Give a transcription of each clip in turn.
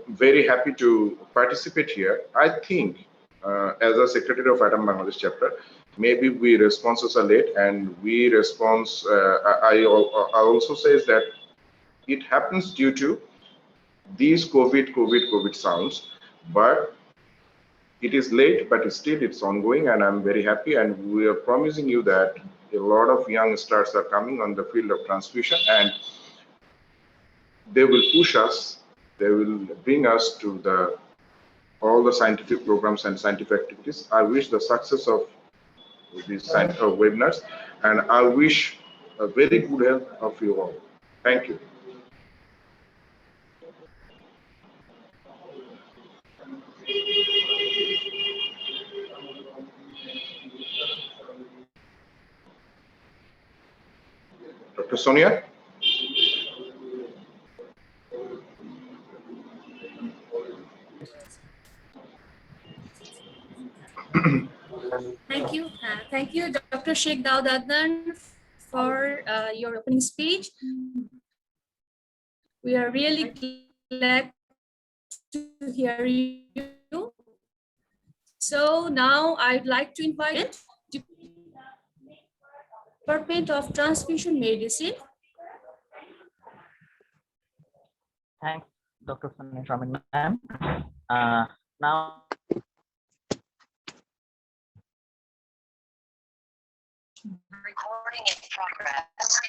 very happy to participate here. I think as a secretary of AATM-Bangladesh-Chapter, maybe we responses are late, and we response, I also says that it happens due to these COVID sounds, but it is late, but still it's ongoing, and I'm very happy, and we are promising you that a lot of young stars are coming on the field of transfusion, and they will push us, they will bring us to all the scientific programs and scientific activities. I wish the success of these webinars, and I wish a very good health of you all. Thank you. Dr. Sonia? Thank you, Dr. Sheikh Ziauddin, for your opening speech. We are really glad to hear you. So now I'd like to invite the Department of Transfusion Medicine. Thanks, Dr. Sonia Shormin, ma'am. Now, recording in progress.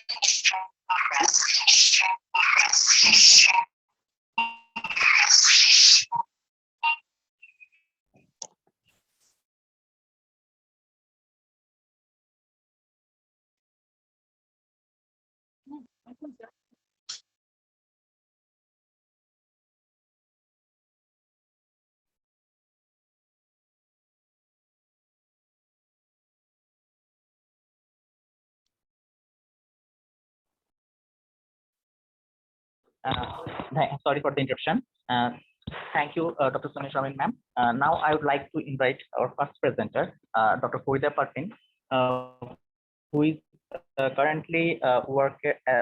sorry for the interruption. Thank you, Dr. Sonia Shormin, ma'am. Now I would like to invite our first presenter, Dr. Farhana, who is currently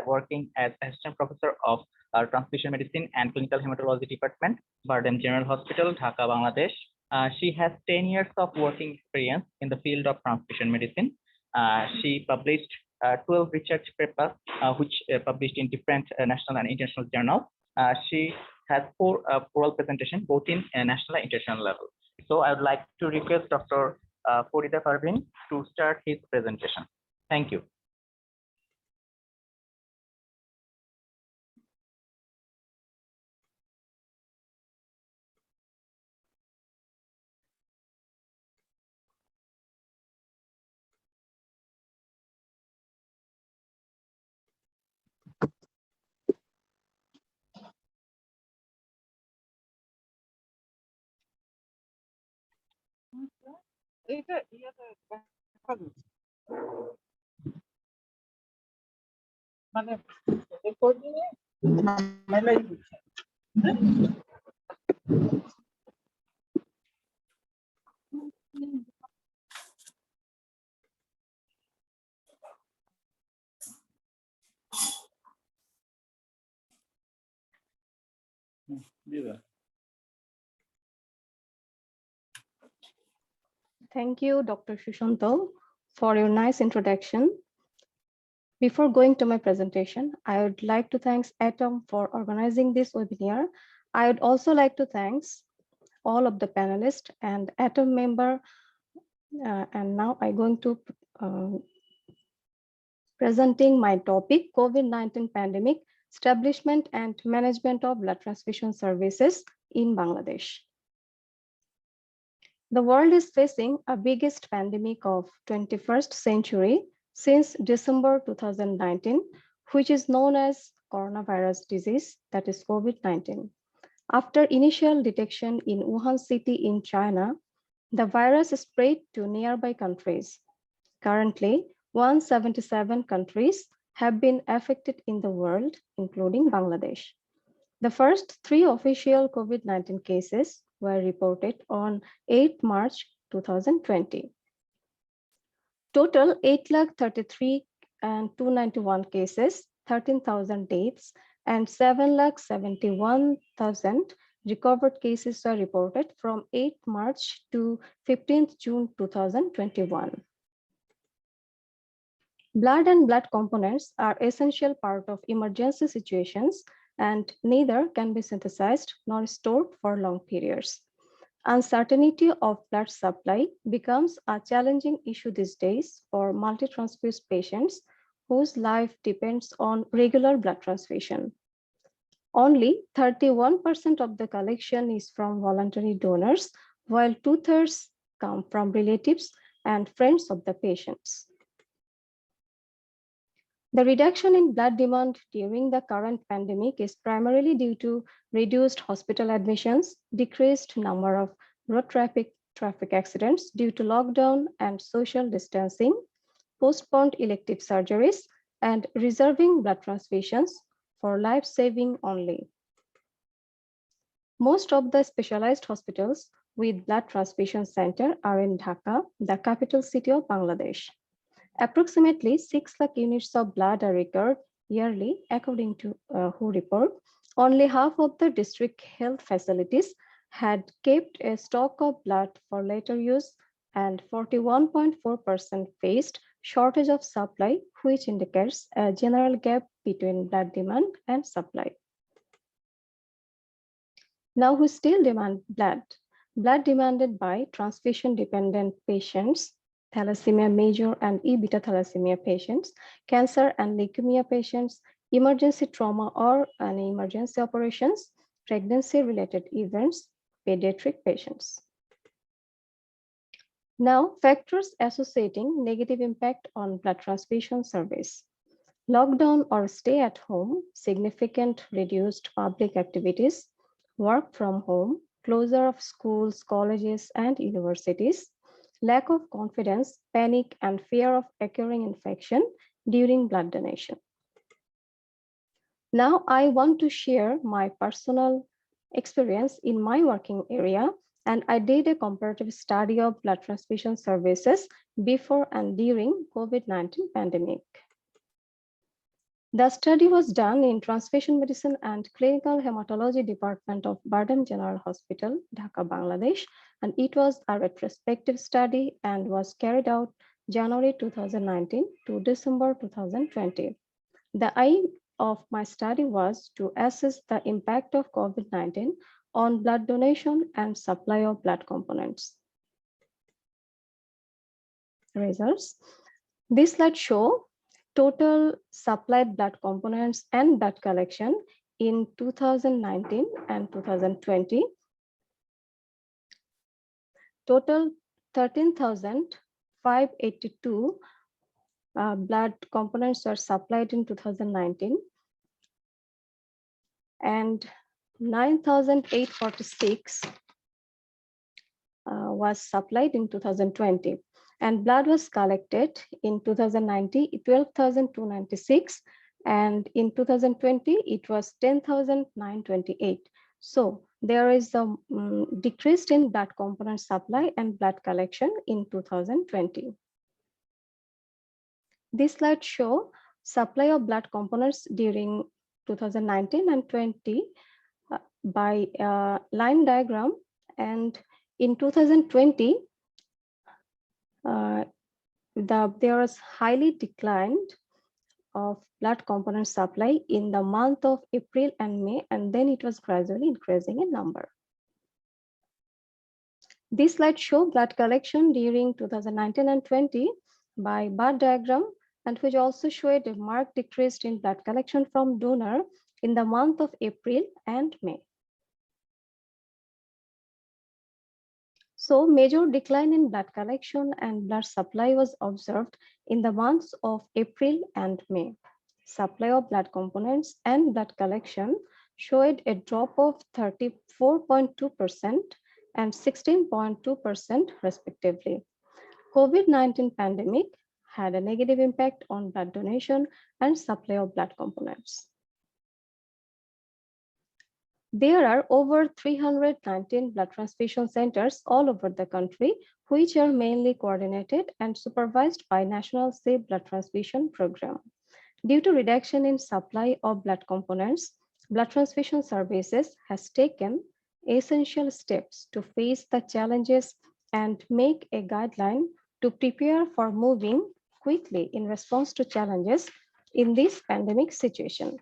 working as Assistant Professor of Transfusion Medicine and Clinical Hematology Department, Bardem General Hospital, Dhaka, Bangladesh. She has 10 years of working experience in the field of transfusion medicine. She published 12 research papers, which published in different national and international journals. She has 4 oral presentations, both in national and international level. So I would like to request Dr. Farhana to start his presentation. Thank you. Thank you, Dr. Shushanto, for your nice introduction. Before going to my presentation, I would like to thank ATOM for organizing this webinar. I would also like to thank all of the panelists and ATOM member. And now I'm going to presenting my topic, COVID-19 pandemic, establishment and management of blood transfusion services in Bangladesh. The world is facing a biggest pandemic of 21st century since December 2019, which is known as coronavirus disease, that is COVID-19. After initial detection in Wuhan city in China, the virus spread to nearby countries. Currently, 177 countries have been affected in the world, including Bangladesh. The first 3 official COVID-19 cases were reported on 8 March 2020. Total 8,33,291 cases, 13,000 deaths, and 7,71,000 recovered cases were reported from 8 March to 15th June 2021. Blood and blood components are essential part of emergency situations, and neither can be synthesized nor stored for long periods. Uncertainty of blood supply becomes a challenging issue these days for multi-transfused patients whose life depends on regular blood transfusion. Only 31% of the collection is from voluntary donors, while 2/3 come from relatives and friends of the patients. The reduction in blood demand during the current pandemic is primarily due to reduced hospital admissions, decreased number of road traffic accidents due to lockdown and social distancing, postponed elective surgeries, and reserving blood transfusions for life-saving only. Most of the specialized hospitals with blood transfusion center are in Dhaka, the capital city of Bangladesh. Approximately 6 lakh units of blood are required yearly, according to WHO report. Only half of the district health facilities had kept a stock of blood for later use, and 41.4% faced shortage of supply, which indicates a general gap between blood demand and supply. Now we still demand blood. Blood demanded by transfusion-dependent patients, thalassemia major and E-beta thalassemia patients, cancer and leukemia patients, emergency trauma or emergency operations, pregnancy-related events, pediatric patients. Now, factors associating negative impact on blood transfusion service. Lockdown or stay at home, significant reduced public activities, work from home, closure of schools, colleges, and universities, lack of confidence, panic, and fear of occurring infection during blood donation. Now, I want to share my personal experience in my working area, and I did a comparative study of blood transfusion services before and during COVID-19 pandemic. The study was done in Transfusion Medicine and Clinical Hematology Department of Bardem General Hospital, Dhaka, Bangladesh, and it was a retrospective study and was carried out January 2019 to December 2020. The aim of my study was to assess the impact of COVID-19 on blood donation and supply of blood components. Results. This slide shows total supplied blood components and blood collection in 2019 and 2020. Total 13,582 blood components were supplied in 2019 and 9,846 was supplied in 2020. And blood was collected in 2019, 12,296, and in 2020, it was 10,928. So there is a decrease in blood component supply and blood collection in 2020. This slide shows supply of blood components during 2019 and 20 by line diagram, and in 2020, there was highly declined of blood component supply in the month of April and May, and then it was gradually increasing in number. This slide shows blood collection during 2019 and 20 by bar diagram, and which also showed a marked decrease in blood collection from donor in the month of April and May. So major decline in blood collection and blood supply was observed in the months of April and May. Supply of blood components and blood collection showed a drop of 34.2% and 16.2% respectively. COVID-19 pandemic had a negative impact on blood donation and supply of blood components. There are over 319 blood transfusion centers all over the country, which are mainly coordinated and supervised by National Safe Blood Transfusion Program. Due to reduction in supply of blood components, Blood Transfusion Services has taken essential steps to face the challenges and make a guideline to prepare for moving quickly in response to challenges in this pandemic situation.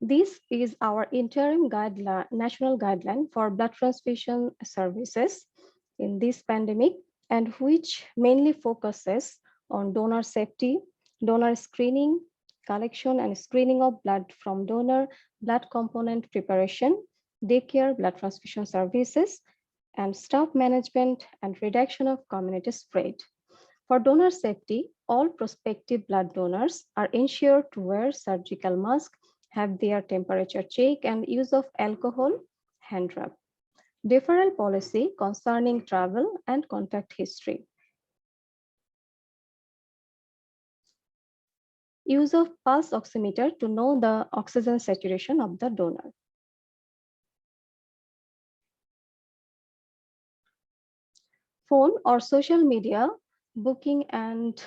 This is our interim national guideline for blood transfusion services in this pandemic, and which mainly focuses on donor safety, donor screening, collection and screening of blood from donor, blood component preparation, daycare blood transfusion services, and staff management and reduction of community spread. For donor safety, all prospective blood donors are ensured to wear surgical masks, have their temperature checked, and use of alcohol hand rub. Deferral policy concerning travel and contact history. Use of pulse oximeter to know the oxygen saturation of the donor. Phone or social media booking and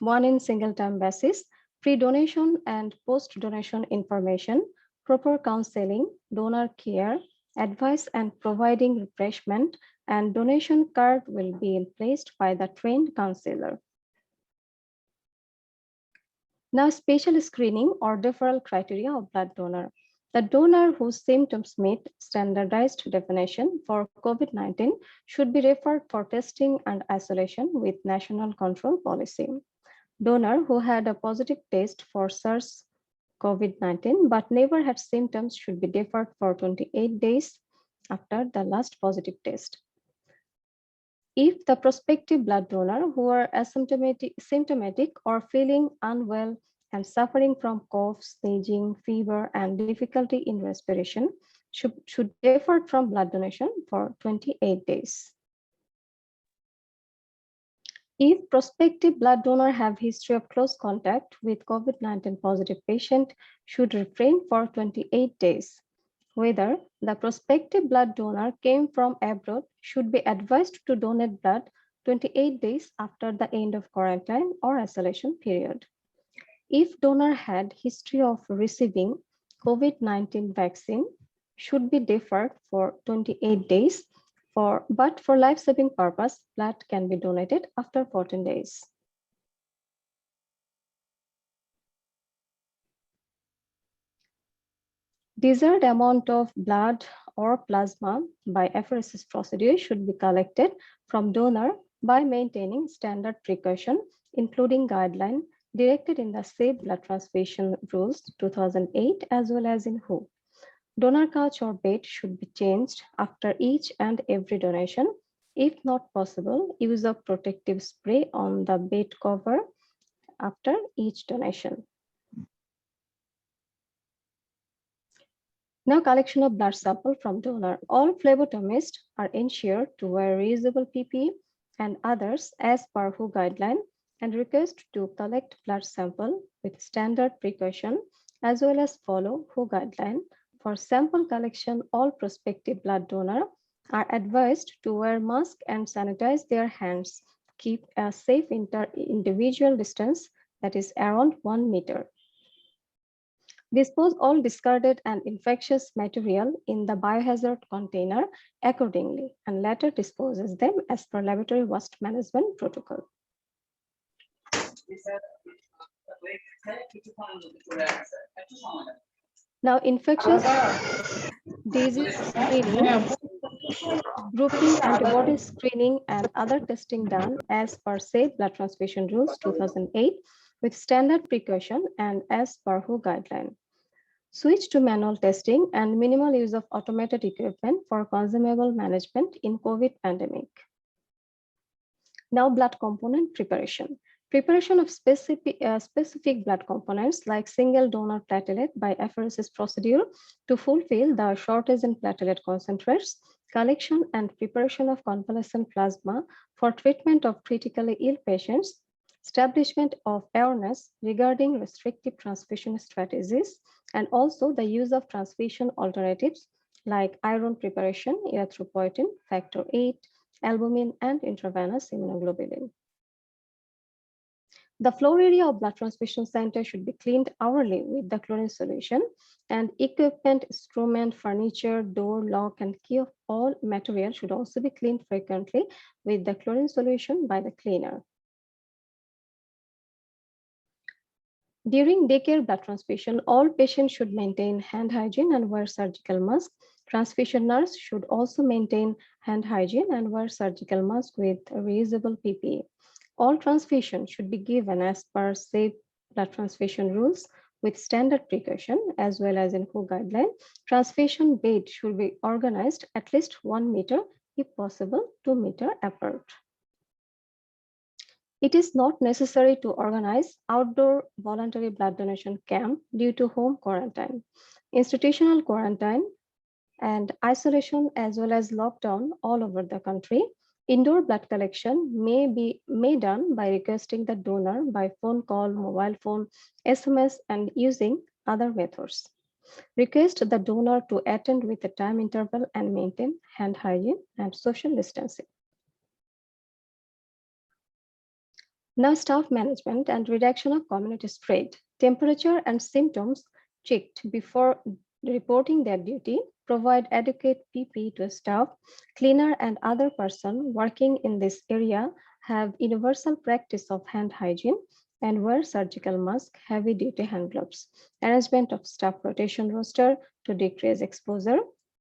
one in single time basis, pre-donation and post-donation information, proper counseling, donor care, advice and providing refreshment, and donation card will be placed by the trained counselor. Now, special screening or deferral criteria of blood donor. The donor whose symptoms meet standardized definition for COVID-19 should be referred for testing and isolation with national control policy. Donor who had a positive test for SARS-CoV-19 but never had symptoms should be deferred for 28 days after the last positive test. If the prospective blood donor who are symptomatic or feeling unwell and suffering from cough, sneezing, fever, and difficulty in respiration should defer from blood donation for 28 days. If prospective blood donor have history of close contact with COVID-19 positive patient should refrain for 28 days. Whether the prospective blood donor came from abroad should be advised to donate blood 28 days after the end of quarantine or isolation period. If donor had history of receiving COVID-19 vaccine, should be deferred for 28 days, but for life-saving purpose, blood can be donated after 14 days. Desired amount of blood or plasma by apheresis procedure should be collected from donor by maintaining standard precaution, including guideline directed in the Safe Blood Transfusion Rules 2008 as well as in WHO. Donor couch or bed should be changed after each and every donation. If not possible, use of protective spray on the bed cover after each donation. Now, collection of blood sample from donor. All phlebotomists are ensured to wear reusable PPE and others as per WHO guideline and request to collect blood sample with standard precaution as well as follow WHO guideline. For sample collection, all prospective blood donor are advised to wear mask and sanitize their hands. Keep a safe individual distance that is around 1 meter. Dispose all discarded and infectious material in the biohazard container accordingly and later disposes them as per laboratory waste management protocol. Now, infectious disease screening, grouping, antibody screening, and other testing done as per Safe Blood Transfusion Rules 2008 with standard precaution and as per WHO guideline. Switch to manual testing and minimal use of automated equipment for consumable management in COVID pandemic. Now, blood component preparation. Preparation of specific blood components like single donor platelet by apheresis procedure to fulfill the shortage in platelet concentrates, collection and preparation of convalescent plasma for treatment of critically ill patients, establishment of awareness regarding restrictive transfusion strategies, and also the use of transfusion alternatives like iron preparation, erythropoietin, factor VIII, albumin, and intravenous immunoglobulin. The floor area of blood transfusion center should be cleaned hourly with the chlorine solution, and equipment, instrument, furniture, door, lock, and key of all material should also be cleaned frequently with the chlorine solution by the cleaner. During daycare blood transfusion, all patients should maintain hand hygiene and wear surgical masks. Transfusion nurse should also maintain hand hygiene and wear surgical mask with reusable PPE. All transfusion should be given as per safe blood transfusion rules with standard precaution as well as in WHO guideline. Transfusion bed should be organized at least 1 meter, if possible 2 meter apart. It is not necessary to organize outdoor voluntary blood donation camp due to home quarantine. Institutional quarantine and isolation as well as lockdown all over the country. Indoor blood collection may be done by requesting the donor by phone call, mobile phone, SMS, and using other methods. Request the donor to attend with a time interval and maintain hand hygiene and social distancing. Now, staff management and reduction of community spread. Temperature and symptoms checked before reporting their duty. Provide adequate PPE to staff. Cleaner and other person working in this area have universal practice of hand hygiene and wear surgical mask, heavy duty hand gloves. Arrangement of staff rotation roster to decrease exposure.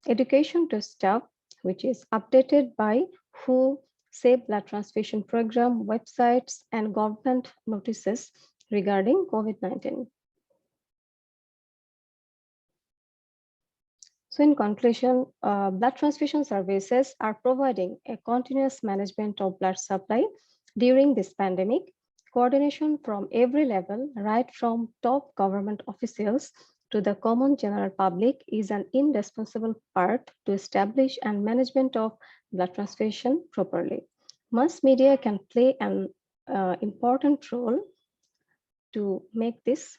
Education to staff, which is updated by WHO, Safe Blood Transfusion Program, websites, and government notices regarding COVID-19. So in conclusion, blood transfusion services are providing a continuous management of blood supply during this pandemic. Coordination from every level, right from top government officials to the common general public, is an indispensable part to establish and management of blood transfusion properly. Mass media can play an important role to make this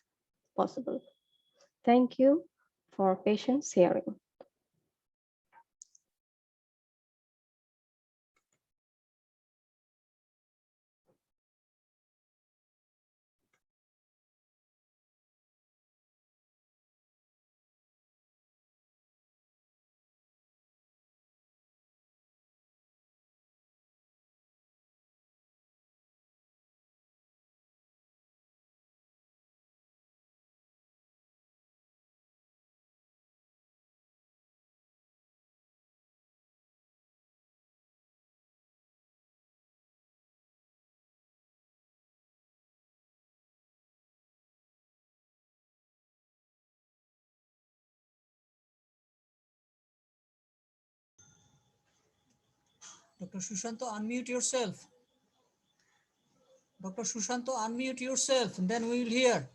possible. Thank you for patience hearing. Dr. Shushanto, unmute yourself. Dr. Shushanto, unmute yourself, and then we will hear.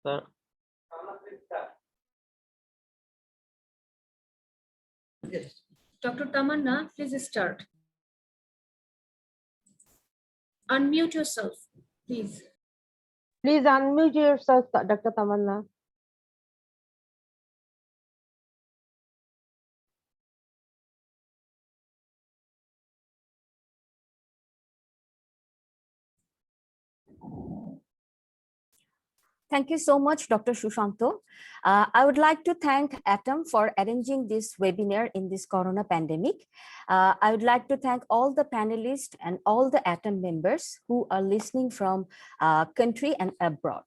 Sir. Yes. Dr. Tamanna, please start. Unmute yourself, please. Please unmute yourself, Dr. Tamanna. Thank you so much, Dr. Shushanto. I would like to thank ATM for arranging this webinar in this corona pandemic. I would like to thank all the panelists and all the ATM members who are listening from country and abroad.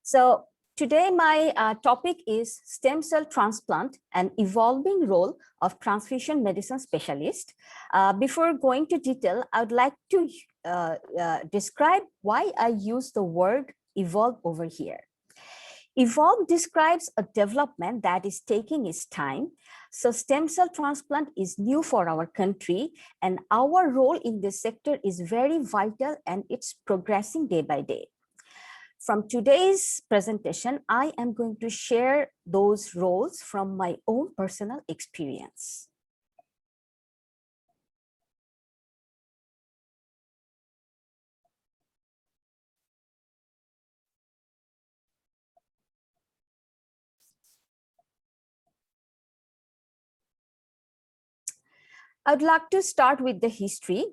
So today my topic is stem cell transplant, an evolving role of transfusion medicine specialist. Before going to detail, I would like to describe why I use the word evolve over here. Evolve describes a development that is taking its time. So stem cell transplant is new for our country, and our role in this sector is very vital, and it's progressing day by day. From today's presentation, I am going to share those roles from my own personal experience. I'd like to start with the history.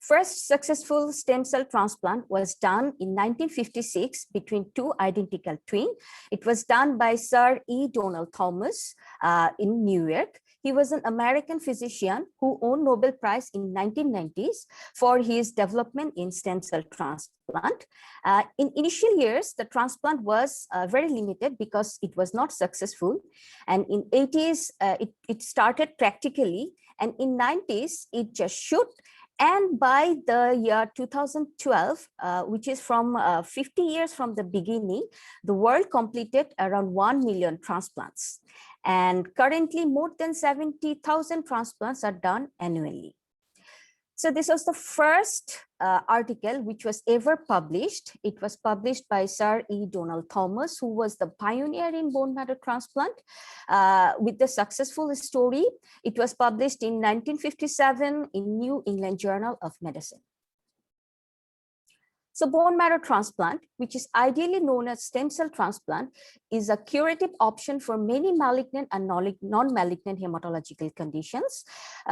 First successful stem cell transplant was done in 1956 between two identical twins. It was done by Sir E. Donald Thomas in New York. He was an American physician who won Nobel Prize in 1990s for his development in stem cell transplant. In initial years, the transplant was very limited because it was not successful. And in 80s, it started practically. And in 90s, it just shoot. And by the year 2012, which is from 50 years from the beginning, the world completed around 1 million transplants. And currently more than 70,000 transplants are done annually. So this was the first article which was ever published. It was published by Sir E. Donald Thomas, who was the pioneer in bone marrow transplant with the successful story. It was published in 1957 in New England Journal of Medicine. So bone marrow transplant, which is ideally known as stem cell transplant, is a curative option for many malignant and non-malignant hematological conditions,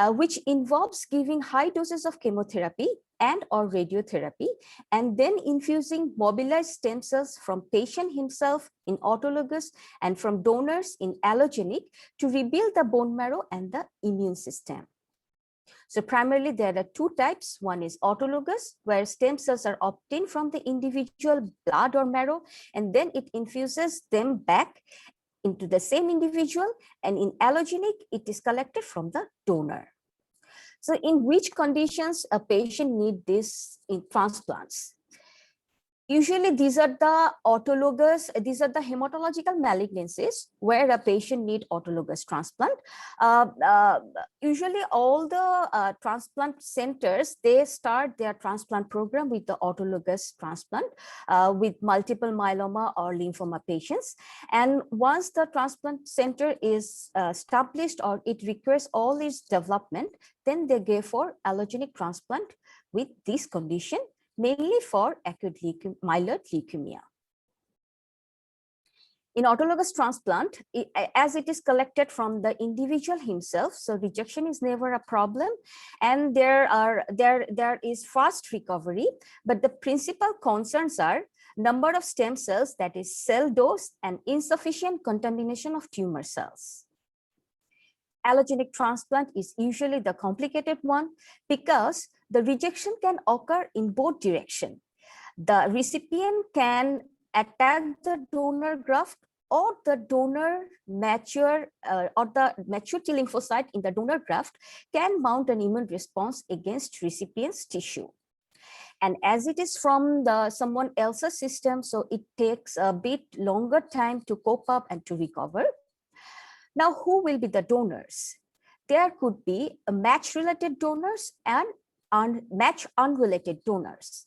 which involves giving high doses of chemotherapy and or radiotherapy, and then infusing mobilized stem cells from patient himself in autologous and from donors in allogenic to rebuild the bone marrow and the immune system. So primarily there are two types. One is autologous, where stem cells are obtained from the individual blood or marrow, and then it infuses them back into the same individual. And in allogenic, it is collected from the donor. So in which conditions a patient needs this in transplants? Usually these are the autologous, these are the hematological malignancies where a patient needs autologous transplant. Usually all the transplant centers, they start their transplant program with the autologous transplant with multiple myeloma or lymphoma patients. And once the transplant center is established or it requires all its development, then they go for allogenic transplant with this condition, mainly for acute myeloid leukemia. In autologous transplant, as it is collected from the individual himself, so rejection is never a problem, and there is fast recovery, but the principal concerns are number of stem cells, that is cell dose, and insufficient contamination of tumor cells. Allogenic transplant is usually the complicated one because the rejection can occur in both directions. The recipient can attack the donor graft, or the donor mature or the mature T lymphocyte in the donor graft can mount an immune response against recipient's tissue. And as it is from someone else's system, so it takes a bit longer time to cope up and to recover. Now, who will be the donors? There could be match-related donors and match-unrelated donors.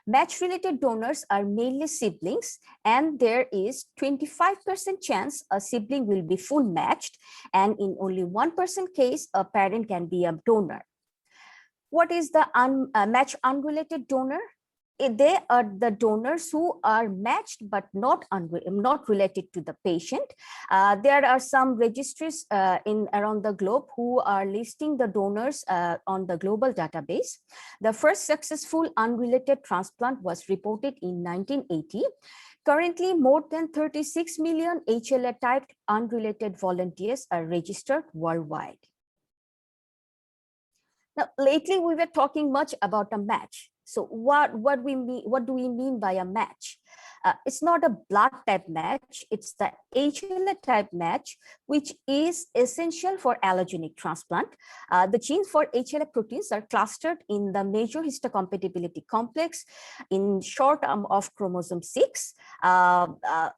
Match-related donors are mainly siblings, and there is 25% chance a sibling will be full matched, and in only 1% case, a parent can be a donor. What is the match-unrelated donor? They are the donors who are matched but not related to the patient. There are some registries around the globe who are listing the donors on the global database. The first successful unrelated transplant was reported in 1980. Currently, more than 36 million HLA-typed unrelated volunteers are registered worldwide. Now, lately we were talking much about a match. So what do we mean by a match? It's not a blood type match, it's the HLA type match, which is essential for allogenic transplant. The genes for HLA proteins are clustered in the major histocompatibility complex in short arm of chromosome 6.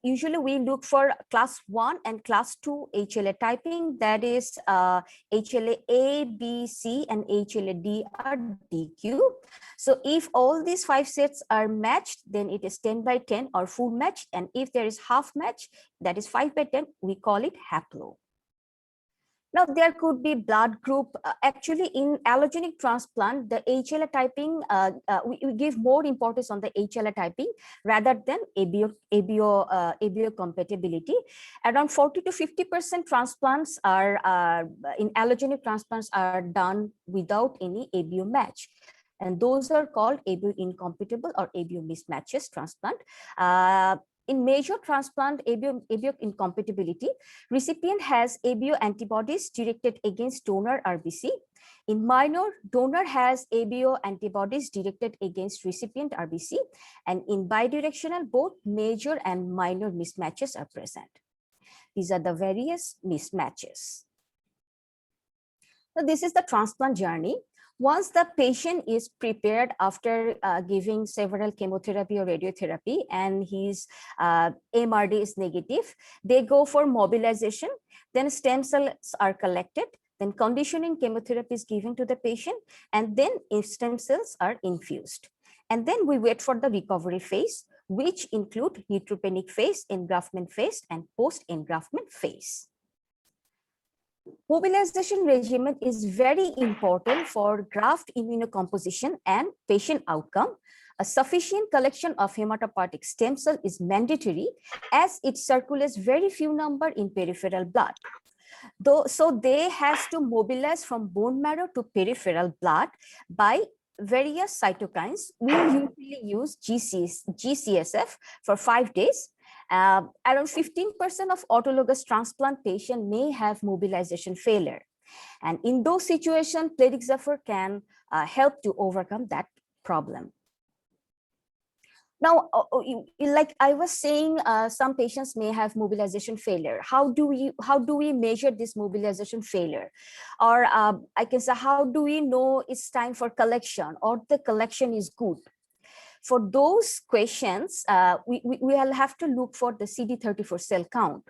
Usually we look for class 1 and class 2 HLA typing, that is HLA A, B, C, and HLA D are DQ. So if all these 5 sets are matched, then it is 10 by 10 or full match, and if there is half match, that is 5 by 10, we call it haplo. Now, there could be blood group. Actually, in allogenic transplant, the HLA typing, we give more importance on the HLA typing rather than ABO compatibility. Around 40 to 50% transplants are in allogenic transplants are done without any ABO match. And those are called ABO incompatible or ABO mismatches transplant. In major transplant ABO incompatibility, recipient has ABO antibodies directed against donor RBC. In minor, donor has ABO antibodies directed against recipient RBC. And in bidirectional, both major and minor mismatches are present. These are the various mismatches. So this is the transplant journey. Once the patient is prepared after giving several chemotherapy or radiotherapy and his MRD is negative, they go for mobilization, then stem cells are collected, then conditioning chemotherapy is given to the patient, and then stem cells are infused. And then we wait for the recovery phase, which include neutropenic phase, engraftment phase, and post-engraftment phase. Mobilization regimen is very important for graft immunocomposition and patient outcome. A sufficient collection of hematopoietic stem cell is mandatory as it circulates very few number in peripheral blood. So they has to mobilize from bone marrow to peripheral blood by various cytokines. We usually use GCSF for 5 days. Around 15% of autologous transplant patients may have mobilization failure. And in those situations, plerixafor can help to overcome that problem. Now, like I was saying, some patients may have mobilization failure. How do we measure this mobilization failure? Or I can say, how do we know it's time for collection or the collection is good? For those questions, we will have to look for the CD34 cell count.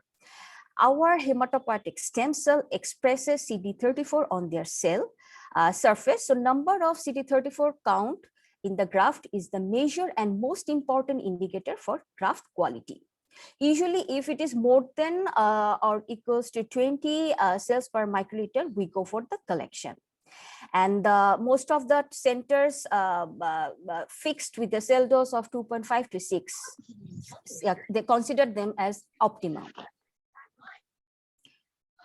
Our hematopoietic stem cell expresses CD34 on their cell surface. So number of CD34 count in the graft is the major and most important indicator for graft quality. Usually, if it is more than or equals to 20 cells per microliter, we go for the collection. And most of the centers fixed with the cell dose of 2.5 to 6. Yeah, they consider them as optimum.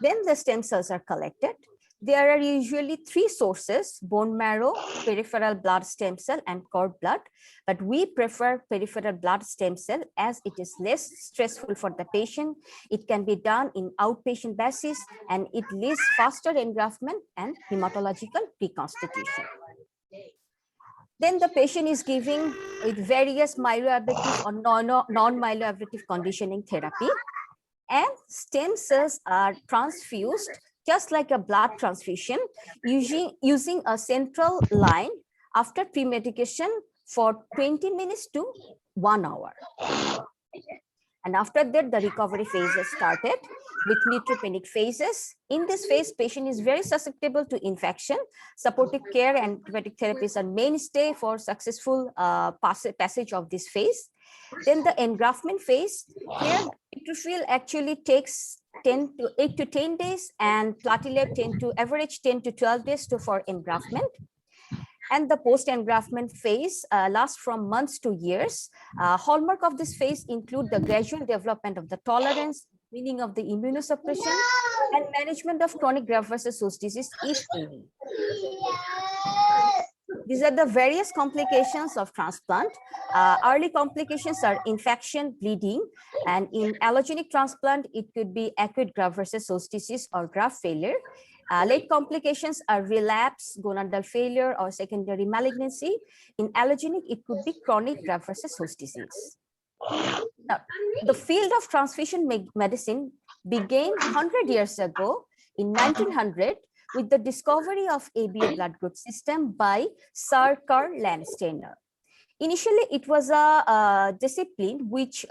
Then the stem cells are collected. There are usually 3 sources: bone marrow, peripheral blood stem cell, and cord blood. But we prefer peripheral blood stem cell as it is less stressful for the patient. It can be done in outpatient basis, and it leads faster engraftment and hematological reconstitution. Then the patient is giving with various myeloablative or non-myeloablative conditioning therapy, and stem cells are transfused just like a blood transfusion using a central line after pre-medication for 20 minutes to 1 hour. And after that, the recovery phase is started with neutropenic phases. In this phase, patient is very susceptible to infection. Supportive care and antibiotic therapies are mainstay for successful passage of this phase. Then the engraftment phase, here neutrophil actually takes 8 to 10 days and platelet average 10 to 12 days for engraftment. And the post-engraftment phase lasts from months to years. Hallmark of this phase include the gradual development of the tolerance, weaning of the immunosuppression, and management of chronic graft-versus-host disease, if any. These are the various complications of transplant. Early complications are infection, bleeding, and in allogenic transplant, it could be acute graft-versus-host disease or graft failure. Late complications are relapse, gonadal failure, or secondary malignancy. In allogenic, it could be chronic graft-versus-host disease. Now, the field of transfusion medicine began 100 years ago in 1900 with the discovery of ABO blood group system by Sir Karl Landsteiner. Initially, it was a discipline which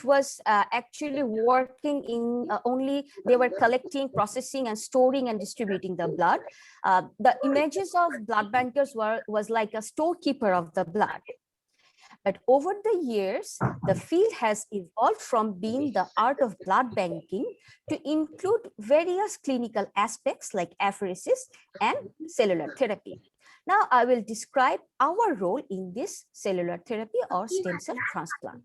was actually working in only they were collecting, processing, and storing and distributing the blood. The images of blood bankers was like a storekeeper of the blood. But over the years, the field has evolved from being the art of blood banking to include various clinical aspects like apheresis and cellular therapy. Now I will describe our role in this cellular therapy or stem cell transplant.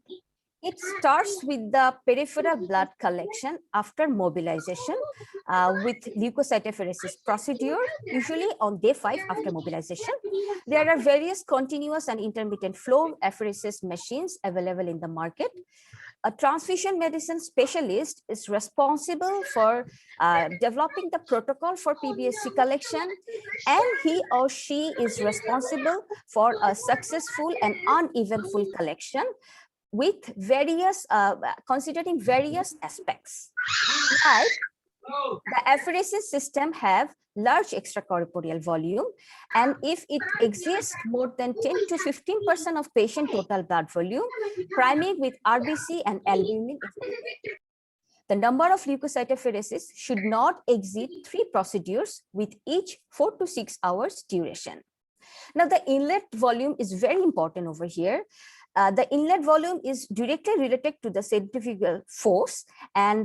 It starts with the peripheral blood collection after mobilization with leukocytopheresis procedure, usually on day 5 after mobilization. There are various continuous and intermittent flow apheresis machines available in the market. A transfusion medicine specialist is responsible for developing the protocol for PBSC collection, and he or she is responsible for a successful and uneventful collection with various, considering various aspects. Like the apheresis system have large extracorporeal volume, and if it exists more than 10 to 15% of patient total blood volume, priming with RBC and albumin is expected. The number of leukocytopheresis should not exceed 3 procedures with each 4 to 6 hours duration. Now, the inlet volume is very important over here. The inlet volume is directly related to the centrifugal force, and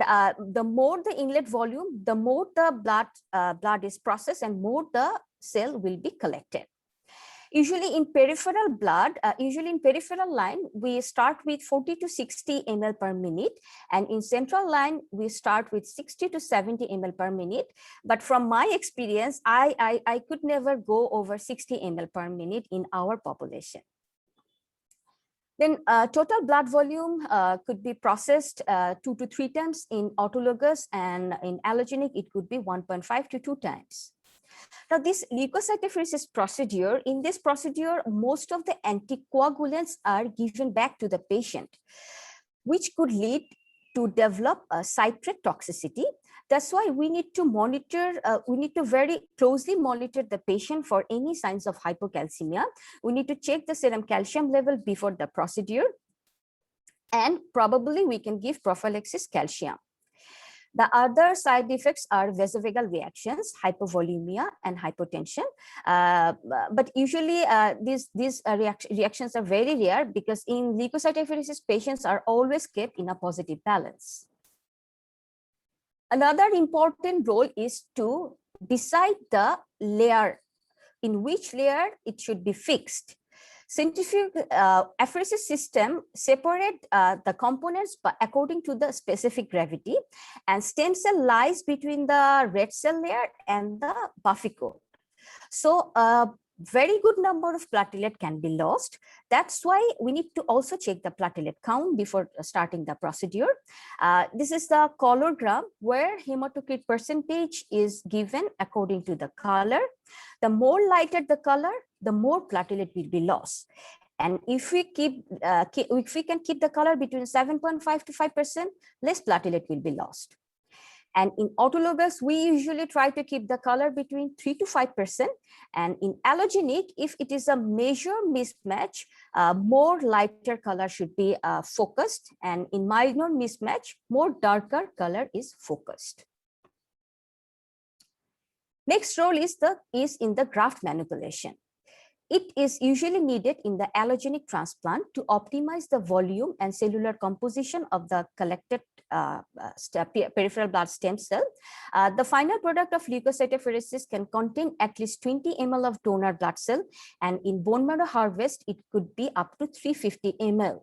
the more the inlet volume, the more the blood is processed and more the cell will be collected. Usually in peripheral blood, in peripheral line, we start with 40 to 60 ml per minute, and in central line, we start with 60 to 70 ml per minute. But from my experience, I could never go over 60 ml per minute in our population. Then total blood volume could be processed 2 to 3 times in autologous, and in allogenic, it could be 1.5 to 2 times. Now, this leukocytopheresis procedure, in this procedure, most of the anticoagulants are given back to the patient, which could lead to develop a citrate toxicity. That's why we need to monitor, we need to very closely monitor the patient for any signs of hypocalcemia. We need to check the serum calcium level before the procedure, and probably we can give prophylaxis calcium. The other side effects are vasovagal reactions, hypovolemia, and hypotension. But usually these reactions are very rare because in leukocytopheresis, patients are always kept in a positive balance. Another important role is to decide the layer, in which layer it should be fixed. Centrifugal apheresis system separate the components according to the specific gravity, and stem cell lies between the red cell layer and the buffy coat. So very good number of platelet can be lost. That's why we need to also check the platelet count before starting the procedure. This is the colorogram where hematocrit percentage is given according to the color. The more lighter the color, the more platelet will be lost. And if we can keep the color between 7.5 to 5%, less platelet will be lost. And in autologous, we usually try to keep the color between 3 to 5%. And in allogenic, if it is a major mismatch, more lighter color should be focused. And in minor mismatch, more darker color is focused. Next role is in the graft manipulation. It is usually needed in the allogenic transplant to optimize the volume and cellular composition of the collected peripheral blood stem cell. The final product of leukocytopheresis can contain at least 20 ml of donor blood cell, and in bone marrow harvest, it could be up to 350 ml.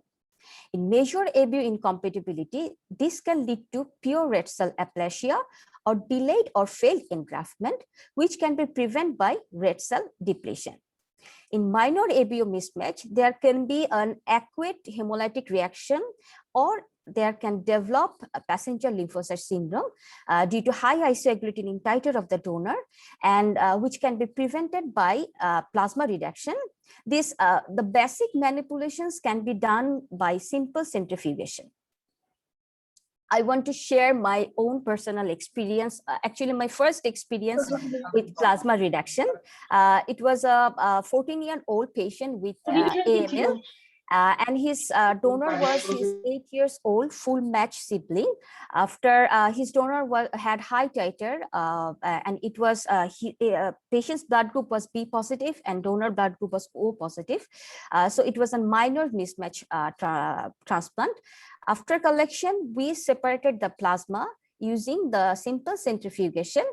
In major ABU incompatibility, this can lead to pure red cell aplasia or delayed or failed engraftment, which can be prevented by red cell depletion. In minor ABO mismatch, there can be an acute hemolytic reaction, or there can develop a passenger lymphocyte syndrome due to high isoagglutinin titer of the donor, and which can be prevented by plasma reduction. The basic manipulations can be done by simple centrifugation. I want to share my own personal experience. Actually, my first experience with plasma reduction. It was a 14-year-old patient with AML. And his donor was his 8 years old full match sibling. After his donor had high titer, and it was patient's blood group was B positive and donor blood group was O positive. So it was a minor mismatch transplant. After collection, we separated the plasma using the simple centrifugation,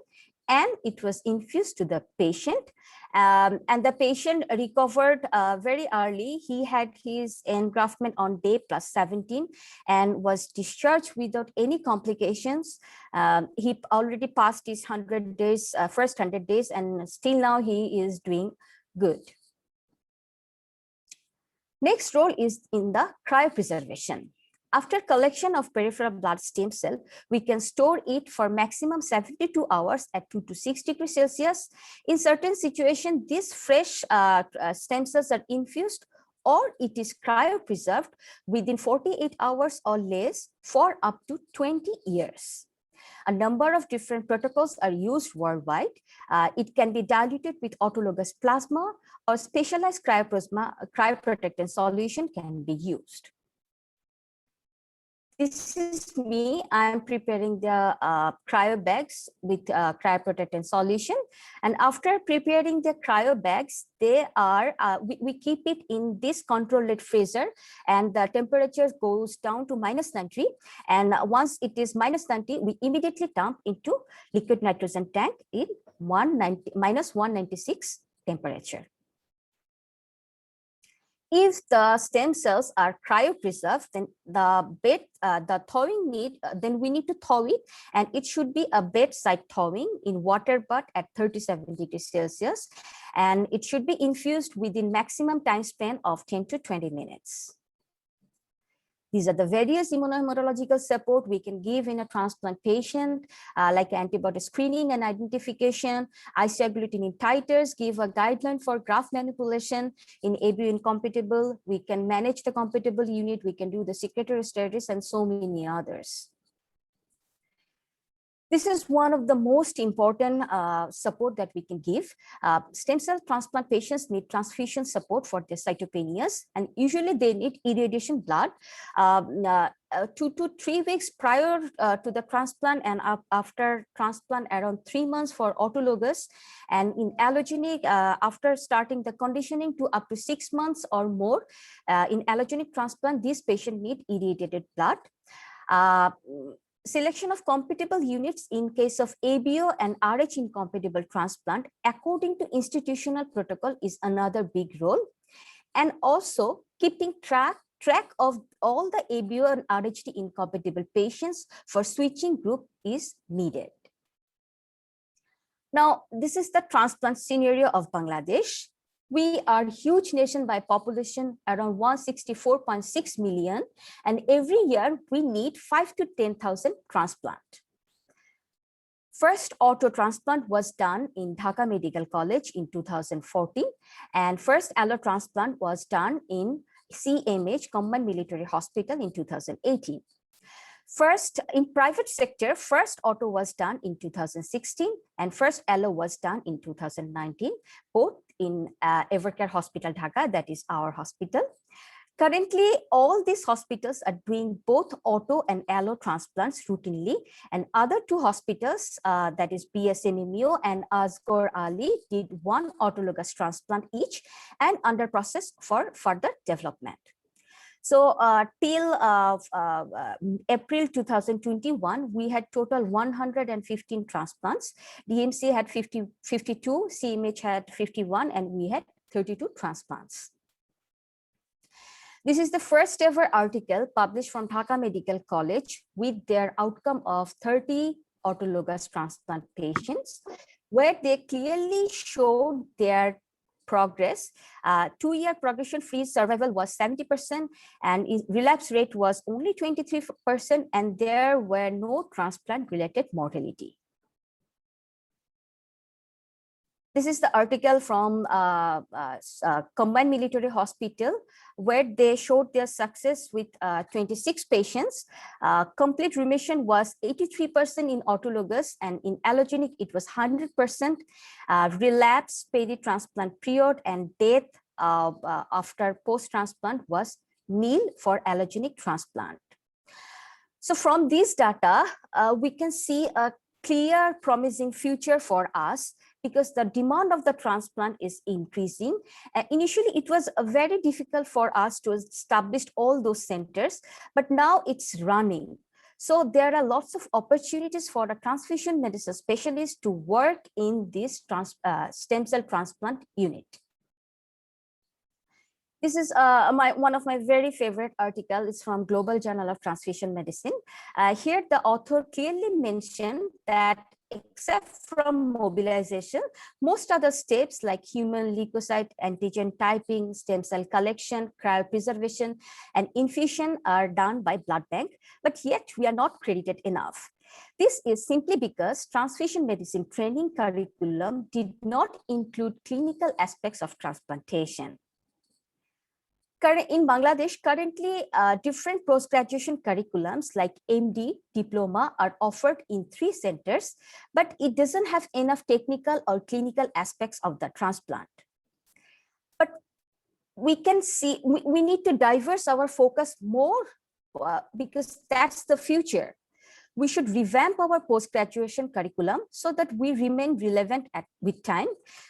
and it was infused to the patient. And the patient recovered very early. He had his engraftment on day +17 and was discharged without any complications. He already passed his 100 days, first 100 days, and still now he is doing good. Next role is in the cryopreservation. After collection of peripheral blood stem cell, we can store it for maximum 72 hours at 2 to 6 degrees Celsius. In certain situations, these fresh stem cells are infused, or it is cryopreserved within 48 hours or less for up to 20 years. A number of different protocols are used worldwide. It can be diluted with autologous plasma, or specialized cryoprotectant solution can be used. This is me. I'm preparing the cryo bags with cryoprotectant solution. And after preparing the cryo bags, they are we keep it in this controlled freezer, and the temperature goes down to -90. And once it is -90, we immediately dump into liquid nitrogen tank in -196 temperature. If the stem cells are cryopreserved, then the thawing then we need to thaw it, and it should be a bedside thawing in water bath at 37 degrees Celsius, and it should be infused within maximum time span of 10 to 20 minutes. These are the various immunohematological support we can give in a transplant patient, like antibody screening and identification. Isagglutinin titers give a guideline for graft manipulation. In ABO incompatible, we can manage the compatible unit, we can do the secretory studies, and so many others. This is one of the most important support that we can give. Stem cell transplant patients need transfusion support for their cytopenias, and usually they need irradiation blood 2 to 3 weeks prior to the transplant, and after transplant around 3 months for autologous, and in allogenic after starting the conditioning to up to 6 months or more. In allogenic transplant, these patients need irradiated blood. Selection of compatible units in case of ABO and RH incompatible transplant according to institutional protocol is another big role. And also keeping track of all the ABO and RHD incompatible patients for switching group is needed. Now, this is the transplant scenario of Bangladesh. We are a huge nation by population, around 164.6 million, and every year we need 5 to 10,000 transplant. First auto transplant was done in Dhaka Medical College in 2014, and first allo transplant was done in CMH Combined Military Hospital in 2018. First, in private sector, first auto was done in 2016, and first allo was done in 2019, both in Evercare Hospital, Dhaka, that is our hospital. Currently, all these hospitals are doing both auto and allo transplants routinely, and other 2 hospitals, that is BSMMU and Asghar Ali, did 1 autologous transplant each and under process for further development. So till April 2021, we had total 115 transplants. DMC had 52, CMH had 51, and we had 32 transplants. This is the first ever article published from Dhaka Medical College with their outcome of 30 autologous transplant patients, where they clearly showed their progress. 2-year progression-free survival was 70%, and relapse rate was only 23%, and there were no transplant-related mortality. This is the article from Combined Military Hospital, where they showed their success with 26 patients. Complete remission was 83% in autologous, and in allogenic, it was 100%. Relapse, peri-transplant period, and death after post-transplant was meal for allogenic transplant. So from these data, we can see a clear promising future for us because the demand of the transplant is increasing. Initially, it was very difficult for us to establish all those centers, but now it's running. So there are lots of opportunities for a transfusion medicine specialist to work in this stem cell transplant unit. This is one of my very favorite articles. It's from Global Journal of Transfusion Medicine. Here, the author clearly mentioned that except from mobilization, most other steps like human leukocyte antigen typing, stem cell collection, cryopreservation, and infusion are done by blood bank, but yet we are not credited enough. This is simply because transfusion medicine training curriculum did not include clinical aspects of transplantation. In Bangladesh, currently, different post-graduation curriculums like MD, diploma are offered in 3 centers, but it doesn't have enough technical or clinical aspects of the transplant. But we can see, we need to diverse our focus more because that's the future. We should revamp our post-graduation curriculum so that we remain relevant with time.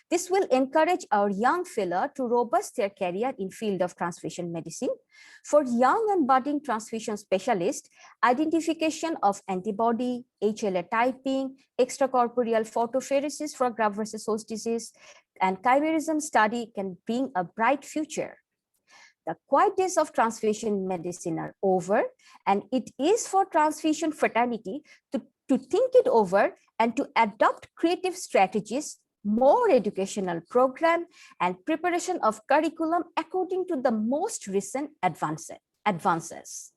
This will encourage our young fellow to robust their career in field of transfusion medicine. For young and budding transfusion specialists, identification of antibody, HLA typing, extracorporeal photopheresis for graft versus host disease, and chimerism study can bring a bright future. The quiet days of transfusion medicine are over, and it is for transfusion fraternity to think it over and to adopt creative strategies, more educational program, and preparation of curriculum according to the most recent advances.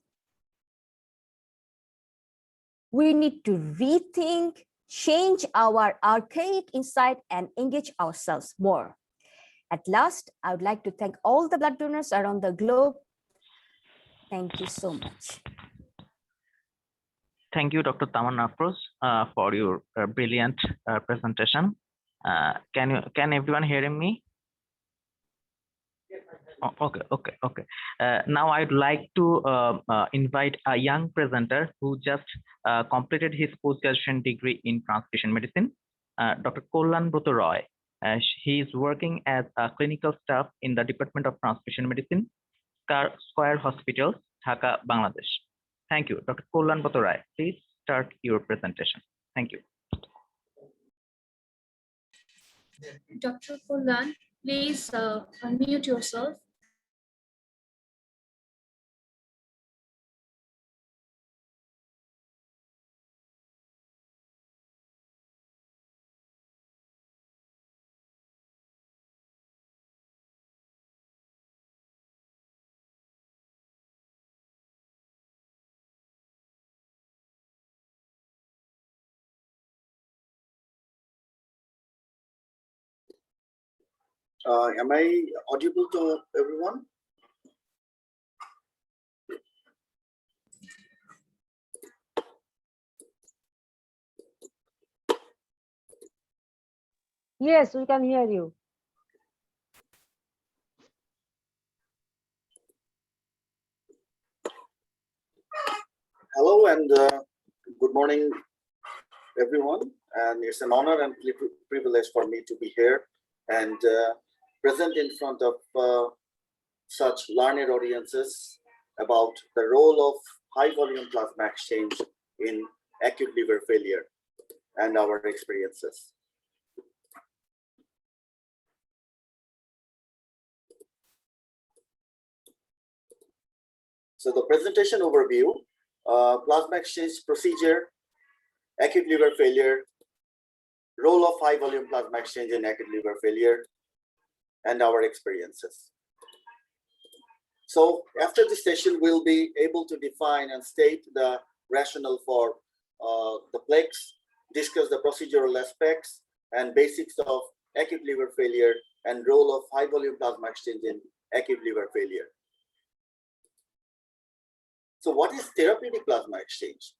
We need to rethink, change our archaic insight, and engage ourselves more. At last, I would like to thank all the blood donors around the globe. Thank you so much. Thank you, Dr. Zaman Afroz, for your brilliant presentation. Can everyone hear me? Oh, okay. Now I'd like to invite a young presenter who just completed his post-graduation degree in transfusion medicine, Dr. Kollan Broto Roy. He is working as a clinical staff in the Department of Transfusion Medicine, Square Hospital, Dhaka, Bangladesh. Thank you. Dr. Kollan Broto Roy, please start your presentation. Thank you. Dr. Kollan, please unmute yourself. Am I audible to everyone? Yes, we can hear you. Hello and good morning, everyone. And it's an honor and privilege for me to be here and present in front of such learned audiences about the role of high volume plasma exchange in acute liver failure and our experiences. So the presentation overview, plasma exchange procedure, acute liver failure, role of high volume plasma exchange in acute liver failure, and our experiences. So after this session, we'll be able to define and state the rationale for the plex, discuss the procedural aspects and basics of acute liver failure and role of high volume plasma exchange in acute liver failure. So what is therapeutic plasma exchange?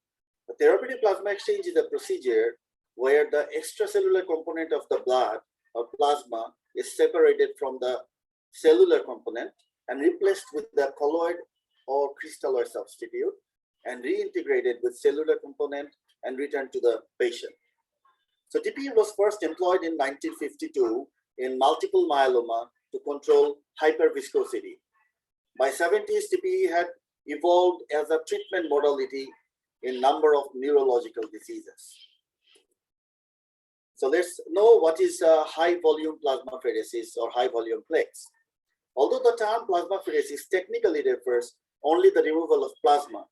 The therapeutic plasma exchange is a procedure where the extracellular component of the blood or plasma is separated from the cellular component and replaced with the colloid or crystalloid substitute and reintegrated with cellular component and returned to the patient. So TPE was first employed in 1952 in multiple myeloma to control hyperviscosity. By 70s, TPE had evolved as a treatment modality in number of neurological diseases. So let's know what is high volume plasmapheresis or high volume plaques. Although the term plasmapheresis technically refers only the removal of plasma,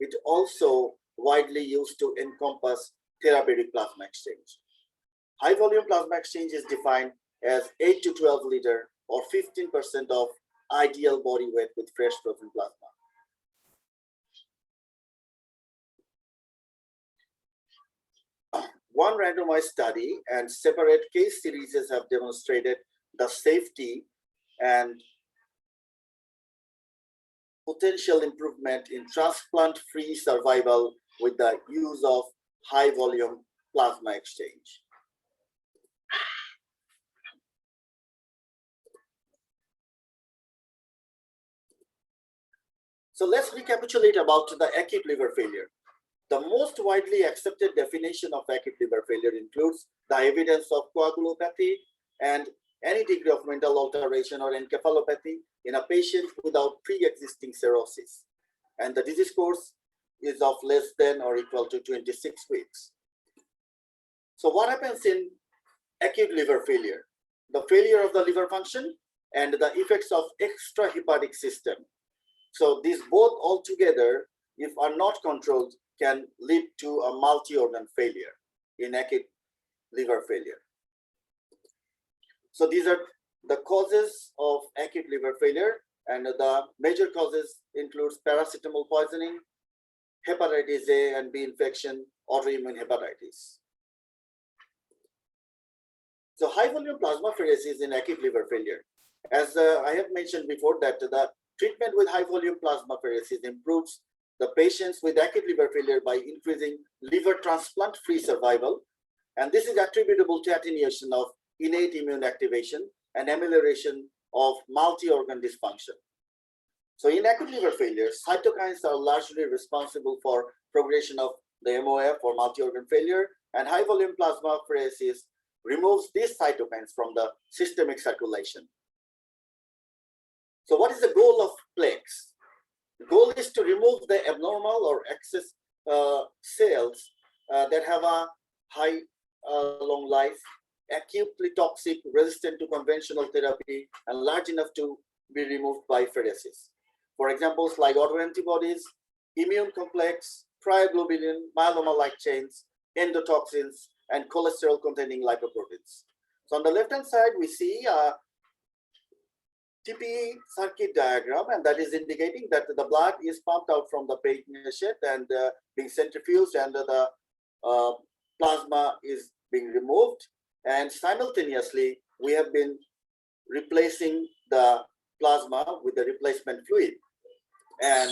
it also widely used to encompass therapeutic plasma exchange. High volume plasma exchange is defined as 8 to 12 liter or 15% of ideal body weight with fresh frozen plasma. One randomized study and separate case series have demonstrated the safety and potential improvement in transplant-free survival with the use of high volume plasma exchange. So let's recapitulate about the acute liver failure. The most widely accepted definition of acute liver failure includes the evidence of coagulopathy and any degree of mental alteration or encephalopathy in a patient without pre-existing cirrhosis. And the disease course is of less than or equal to 26 weeks. So what happens in acute liver failure? The failure of the liver function and the effects of extrahepatic system. So these both altogether, if are not controlled, can lead to a multi-organ failure in acute liver failure. So these are the causes of acute liver failure, and the major causes includes paracetamol poisoning, hepatitis A and B infection, autoimmune hepatitis. So high volume plasmapheresis in acute liver failure. As I have mentioned before, that the treatment with high volume plasmapheresis improves the patients with acute liver failure by increasing liver transplant-free survival. And this is attributable to attenuation of innate immune activation and amelioration of multi-organ dysfunction. So in acute liver failure, cytokines are largely responsible for progression of the MOF or multi-organ failure, and high volume plasmapheresis removes these cytokines from the systemic circulation. So what is the goal of plaques? The goal is to remove the abnormal or excess cells that have a high long life, acutely toxic, resistant to conventional therapy, and large enough to be removed by pheresis. For examples like autoantibodies, immune complex, cryoglobulin, myeloma light chains, endotoxins, and cholesterol-containing lipoproteins. So on the left-hand side, we see a TPE circuit diagram, and that is indicating that the blood is pumped out from the patient and being centrifuged, and the plasma is being removed. And simultaneously, we have been replacing the plasma with the replacement fluid. And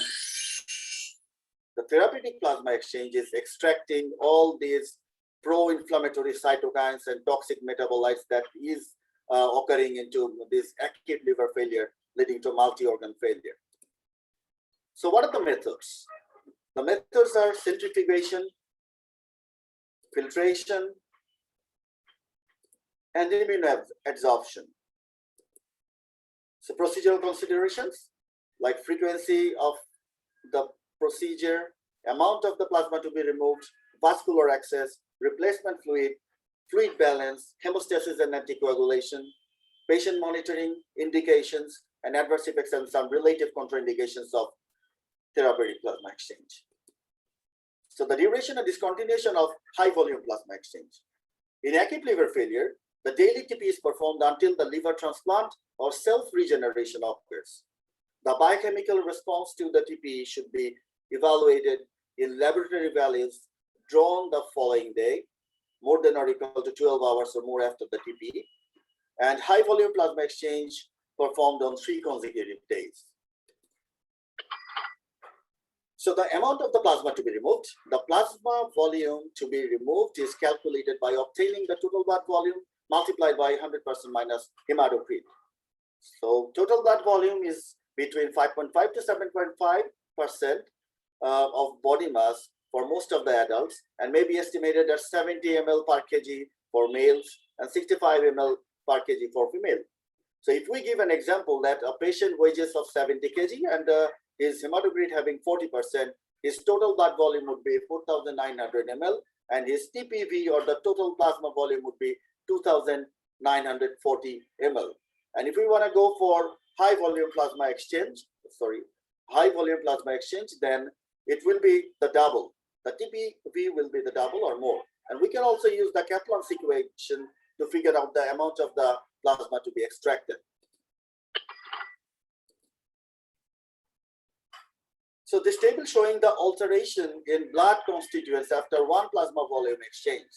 the therapeutic plasma exchange is extracting all these pro-inflammatory cytokines and toxic metabolites that is occurring into this acute liver failure, leading to multi-organ failure. So what are the methods? The methods are centrifugation, filtration, and immunoadsorption. So procedural considerations like frequency of the procedure, amount of the plasma to be removed, vascular access, replacement fluid, fluid balance, hemostasis and anticoagulation, patient monitoring, indications, and adverse effects, and some relative contraindications of therapeutic plasma exchange. So the duration and discontinuation of high volume plasma exchange. In acute liver failure, the daily TP is performed until the liver transplant or self-regeneration occurs. The biochemical response to the TP should be evaluated in laboratory values drawn the following day, more than or equal to 12 hours or more after the TP, and high volume plasma exchange performed on 3 consecutive days. So the amount of the plasma to be removed, the plasma volume to be removed is calculated by obtaining the total blood volume multiplied by 100% minus hematocrit. So total blood volume is between 5.5 to 7.5% of body mass for most of the adults, and may be estimated at 70 ml per kg for males and 65 ml per kg for female. So if we give an example that a patient weighs of 70 kg and his hematocrit having 40%, his total blood volume would be 4,900 ml, and his TPV or the total plasma volume would be 2,940 ml. And if we want to go for high volume plasma exchange, then it will be the double. The TPV will be the double or more. And we can also use the Kaplan's equation to figure out the amount of the plasma to be extracted. So this table showing the alteration in blood constituents after one plasma volume exchange.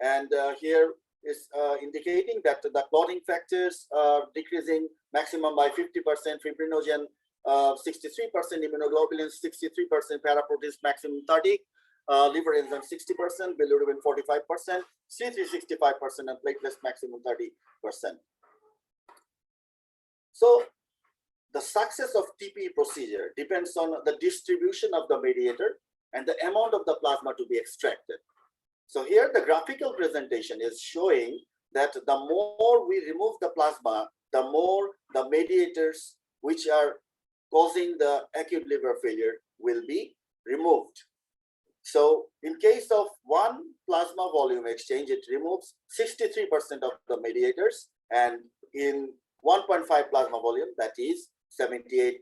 And here is indicating that the clotting factors are decreasing maximum by 50%, fibrinogen 63%, immunoglobulins 63%, paraproteins maximum 30%, liver enzyme 60%, bilirubin 45%, C3 65%, and platelets maximum 30%. So the success of TP procedure depends on the distribution of the mediator and the amount of the plasma to be extracted. So here the graphical presentation is showing that the more we remove the plasma, the more the mediators which are causing the acute liver failure will be removed. So in case of one plasma volume exchange, it removes 63% of the mediators, and in 1.5 plasma volume, that is 78%.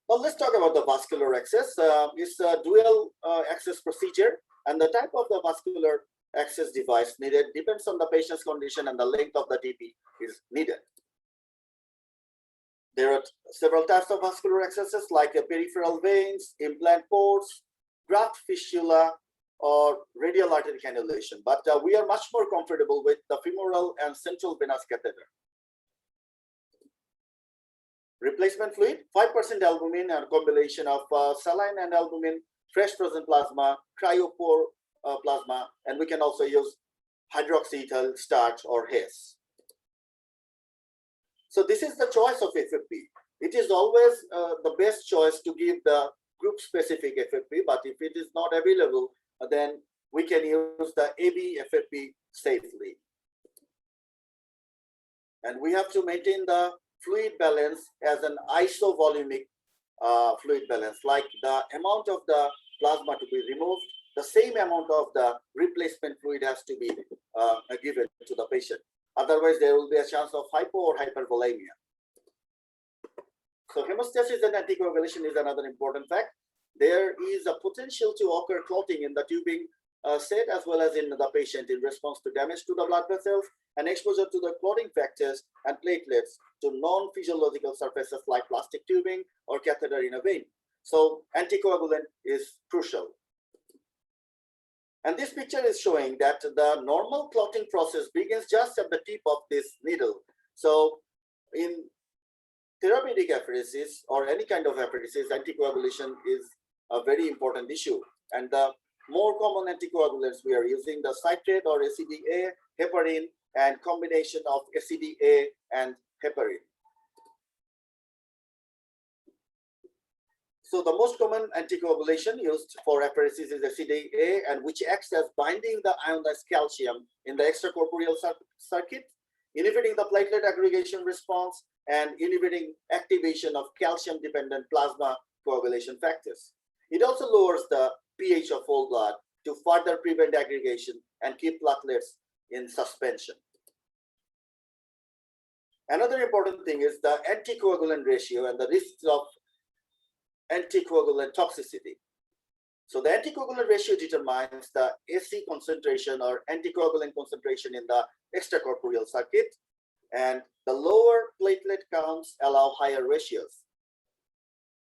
Well, let's talk about the vascular access. It's a dual access procedure, and the type of the vascular access device needed depends on the patient's condition and the length of the TP is needed. There are several types of vascular accesses like peripheral veins, implant ports, graft fistula, or radial artery cannulation. But we are much more comfortable with the femoral and central venous catheter. Replacement fluid, 5% albumin and a combination of saline and albumin, fresh frozen plasma, cryopore plasma, and we can also use hydroxyethyl starch or HACE. So this is the choice of FFP. It is always the best choice to give the group-specific FFP, but if it is not available, then we can use the AB FFP safely. And we have to maintain the fluid balance as an isovolumic fluid balance, like the amount of the plasma to be removed, the same amount of the replacement fluid has to be given to the patient. Otherwise, there will be a chance of hypo or hypervolemia. So hemostasis and anticoagulation is another important fact. There is a potential to occur clotting in the tubing set as well as in the patient in response to damage to the blood vessels and exposure to the clotting factors and platelets to non-physiological surfaces like plastic tubing or catheter in a vein. So anticoagulant is crucial. And this picture is showing that the normal clotting process begins just at the tip of this needle. So in therapeutic apheresis or any kind of apheresis, anticoagulation is a very important issue. And the more common anticoagulants we are using, the citrate or ACDA, heparin, and combination of ACDA and heparin. So the most common anticoagulation used for apheresis is ACDA, and which acts as binding the ionized calcium in the extracorporeal circuit, inhibiting the platelet aggregation response, and inhibiting activation of calcium-dependent plasma coagulation factors. It also lowers the pH of whole blood to further prevent aggregation and keep platelets in suspension. Another important thing is the anticoagulant ratio and the risks of anticoagulant toxicity. So the anticoagulant ratio determines the AC concentration or anticoagulant concentration in the extracorporeal circuit, and the lower platelet counts allow higher ratios.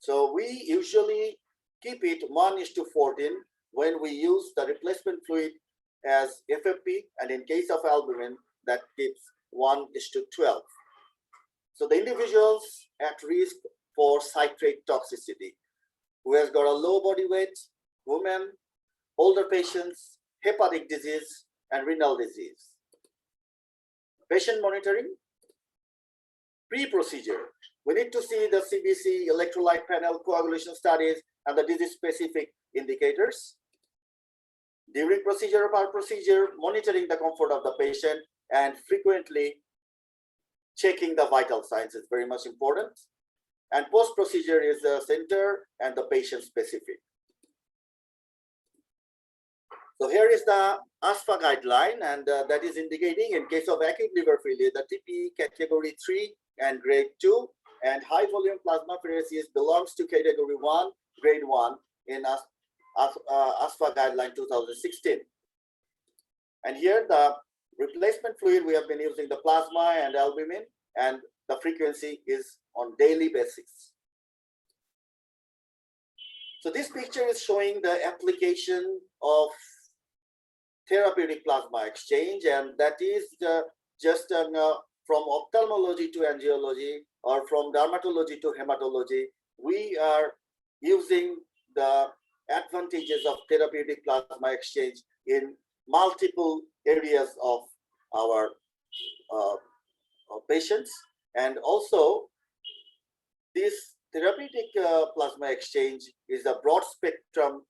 So we usually keep it 1:14 when we use the replacement fluid as FFP, and in case of albumin, that keeps 1:12. So the individuals at risk for citrate toxicity, who has got a low body weight, women, older patients, hepatic disease, and renal disease. Patient monitoring, pre-procedure. We need to see the CBC, electrolyte panel, coagulation studies, and the disease-specific indicators. During procedure or procedure, monitoring the comfort of the patient and frequently checking the vital signs is very much important. And post-procedure is the center and the patient-specific. So here is the ASFA guideline, and that is indicating in case of acute liver failure, the TPE category 3 and grade 2, and high volume plasmapheresis belongs to category 1, grade 1 in ASFA guideline 2016. And here the replacement fluid, we have been using the plasma and albumin, and the frequency is on daily basis. So this picture is showing the application of therapeutic plasma exchange, and that is just from ophthalmology to angiology or from dermatology to hematology. We are using the advantages of therapeutic plasma exchange in multiple areas of our patients. And also this therapeutic plasma exchange is a broad spectrum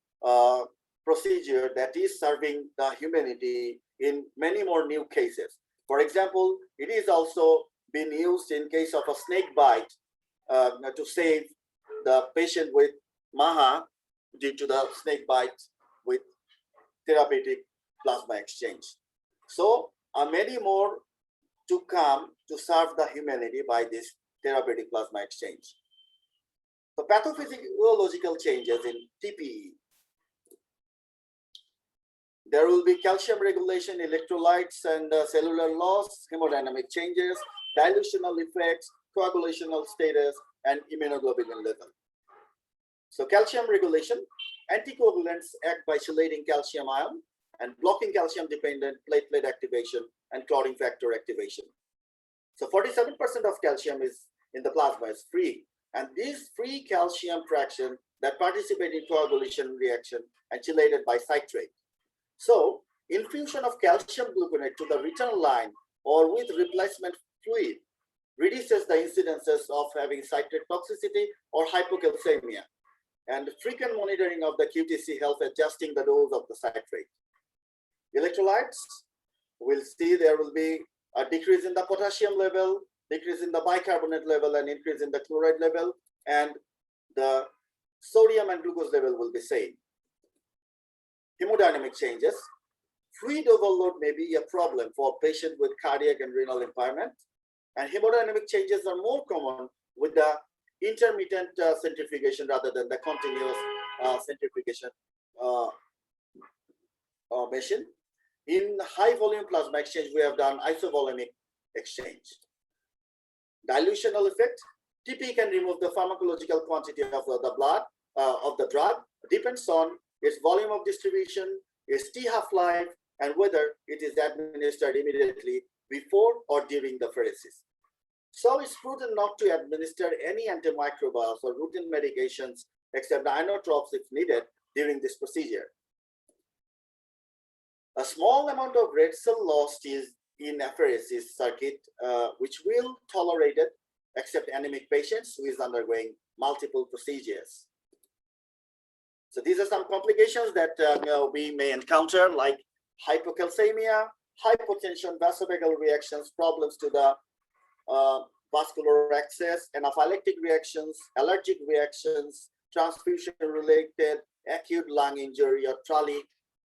procedure that is serving the humanity in many more new cases. For example, it is also been used in case of a snake bite to save the patient with Miah due to the snake bite with therapeutic plasma exchange. So many more to come to serve the humanity by this therapeutic plasma exchange. So pathophysiological changes in TPE. There will be calcium regulation, electrolytes and cellular loss, hemodynamic changes, dilutional effects, coagulational status, and immunoglobulin level. So calcium regulation, anticoagulants act by chelating calcium ion and blocking calcium-dependent platelet activation and clotting factor activation. So 47% of calcium is in the plasma is free, and this free calcium fraction that participate in coagulation reaction and chelated by citrate. So infusion of calcium gluconate to the return line or with replacement fluid reduces the incidences of having citrate toxicity or hypocalcemia, and frequent monitoring of the QTC helps adjusting the dose of the citrate. Electrolytes, we'll see there will be a decrease in the potassium level, decrease in the bicarbonate level, and increase in the chloride level, and the sodium and glucose level will be same. Hemodynamic changes. Fluid overload may be a problem for patients with cardiac and renal impairment, and hemodynamic changes are more common with the intermittent centrifugation rather than the continuous centrifugation machine. In high volume plasma exchange, we have done isovolumic exchange. Dilutional effect. TP can remove the pharmacological quantity of the blood of the drug, depends on its volume of distribution, its T half-life, and whether it is administered immediately before or during the pheresis. So it's prudent not to administer any antimicrobials or routine medications except inotropes if needed during this procedure. A small amount of red cell loss is in apheresis circuit, which will tolerate it except anemic patients who is undergoing multiple procedures. So these are some complications that we may encounter, like hypocalcemia, hypotension, vasovagal reactions, problems to the vascular access, anaphylactic reactions, allergic reactions, transfusion-related acute lung injury or trolley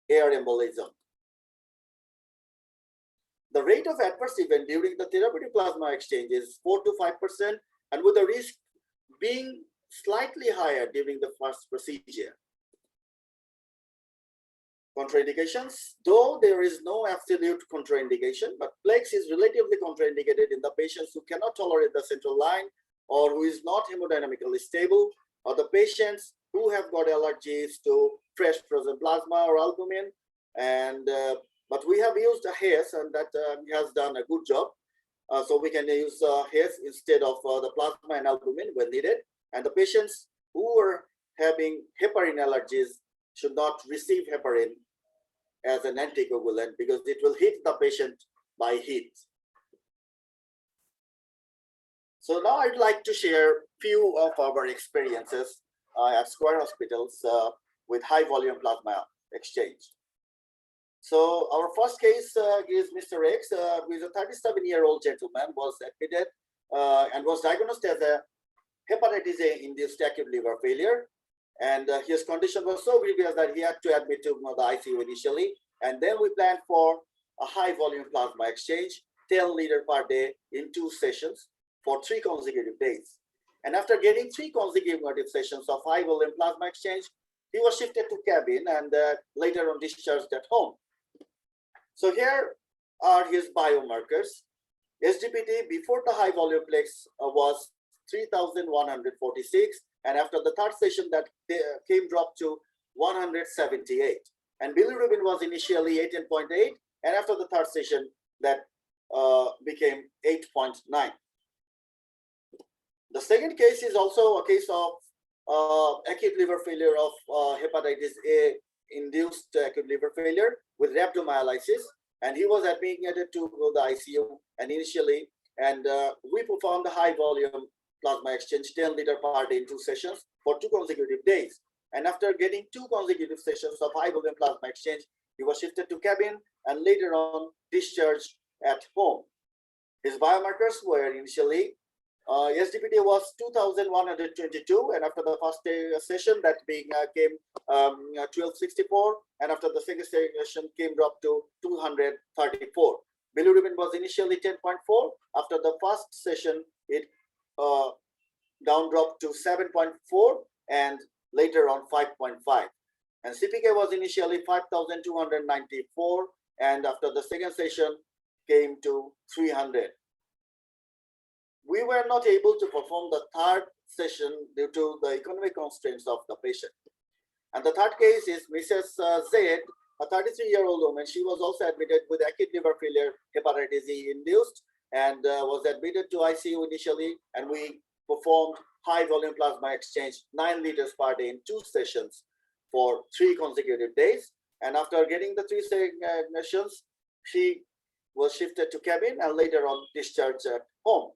air embolism. The rate of adverse event during the therapeutic plasma exchange is 4 to 5%, and with the risk being slightly higher during the first procedure. Contraindications, though there is no absolute contraindication, but PLEX is relatively contraindicated in the patients who cannot tolerate the central line or who is not hemodynamically stable, or the patients who have got allergies to fresh frozen plasma or albumin. And but we have used a HAES, and that has done a good job. So we can use HAES instead of the plasma and albumin when needed. And the patients who are having heparin allergies should not receive heparin as an anticoagulant because it will hit the patient by heat. So now I'd like to share few of our experiences at Square Hospitals with high volume plasma exchange. So our first case is Mr. X, who is a 37-year-old gentleman, was admitted and was diagnosed as a hepatitis A-induced acute liver failure. And his condition was so grievous that he had to admit to the ICU initially. And then we planned for a high volume plasma exchange, 10 liters per day in 2 sessions for 3 consecutive days. And after getting 3 consecutive sessions of high volume plasma exchange, he was shifted to cabin and later on discharged at home. So here are his biomarkers. SGPT before the high volume plex was 3,146, and after the 3rd session that came dropped to 178. And bilirubin was initially 18.8, and after the 3rd session that became 8.9. The second case is also a case of acute liver failure of hepatitis A induced acute liver failure with rhabdomyolysis, and he was admitted to the ICU and initially, and we performed a high volume plasma exchange 10 liters per day in 2 sessions for 2 consecutive days. And after getting 2 consecutive sessions of high volume plasma exchange, he was shifted to cabin and later on discharged at home. His biomarkers were initially SGPT was 2,122, and after the first session that came 1264, and after the second session came dropped to 234. Bilirubin was initially 10.4. After the first session, it down dropped to 7.4 and later on 5.5. And CPK was initially 5,294, and after the second session came to 300. We were not able to perform the 3rd session due to the economic constraints of the patient. And the 3rd case is Mrs. Z, a 33-year-old woman. She was also admitted with acute liver failure, hepatitis E induced, and was admitted to ICU initially. And we performed high volume plasma exchange 9 liters per day in 2 sessions for 3 consecutive days. And after getting the 3 sessions, she was shifted to cabin and later on discharged at home.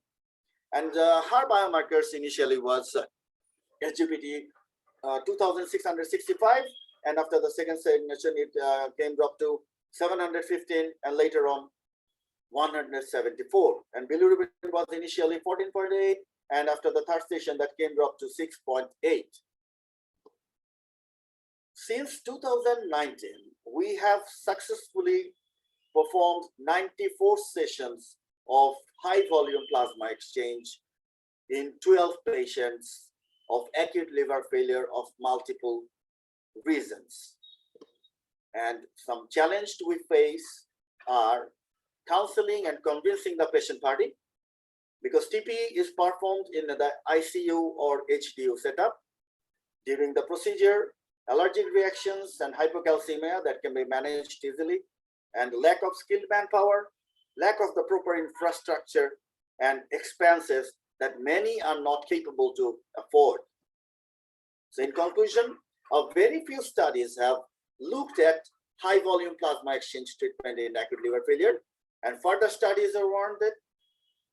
And her biomarkers initially was SGPT 2,665, and after the second session it came dropped to 715 and later on 174. And bilirubin was initially 14.8, and after the 3rd session that came dropped to 6.8. Since 2019, we have successfully performed 94 sessions of high volume plasma exchange in 12 patients of acute liver failure of multiple reasons. And some challenges we face are counseling and convincing the patient party, because TP is performed in the ICU or HDU setup. During the procedure, allergic reactions and hypocalcemia that can be managed easily, and lack of skilled manpower, lack of the proper infrastructure, and expenses that many are not capable to afford. So in conclusion, a very few studies have looked at high volume plasma exchange treatment in acute liver failure, and further studies are warranted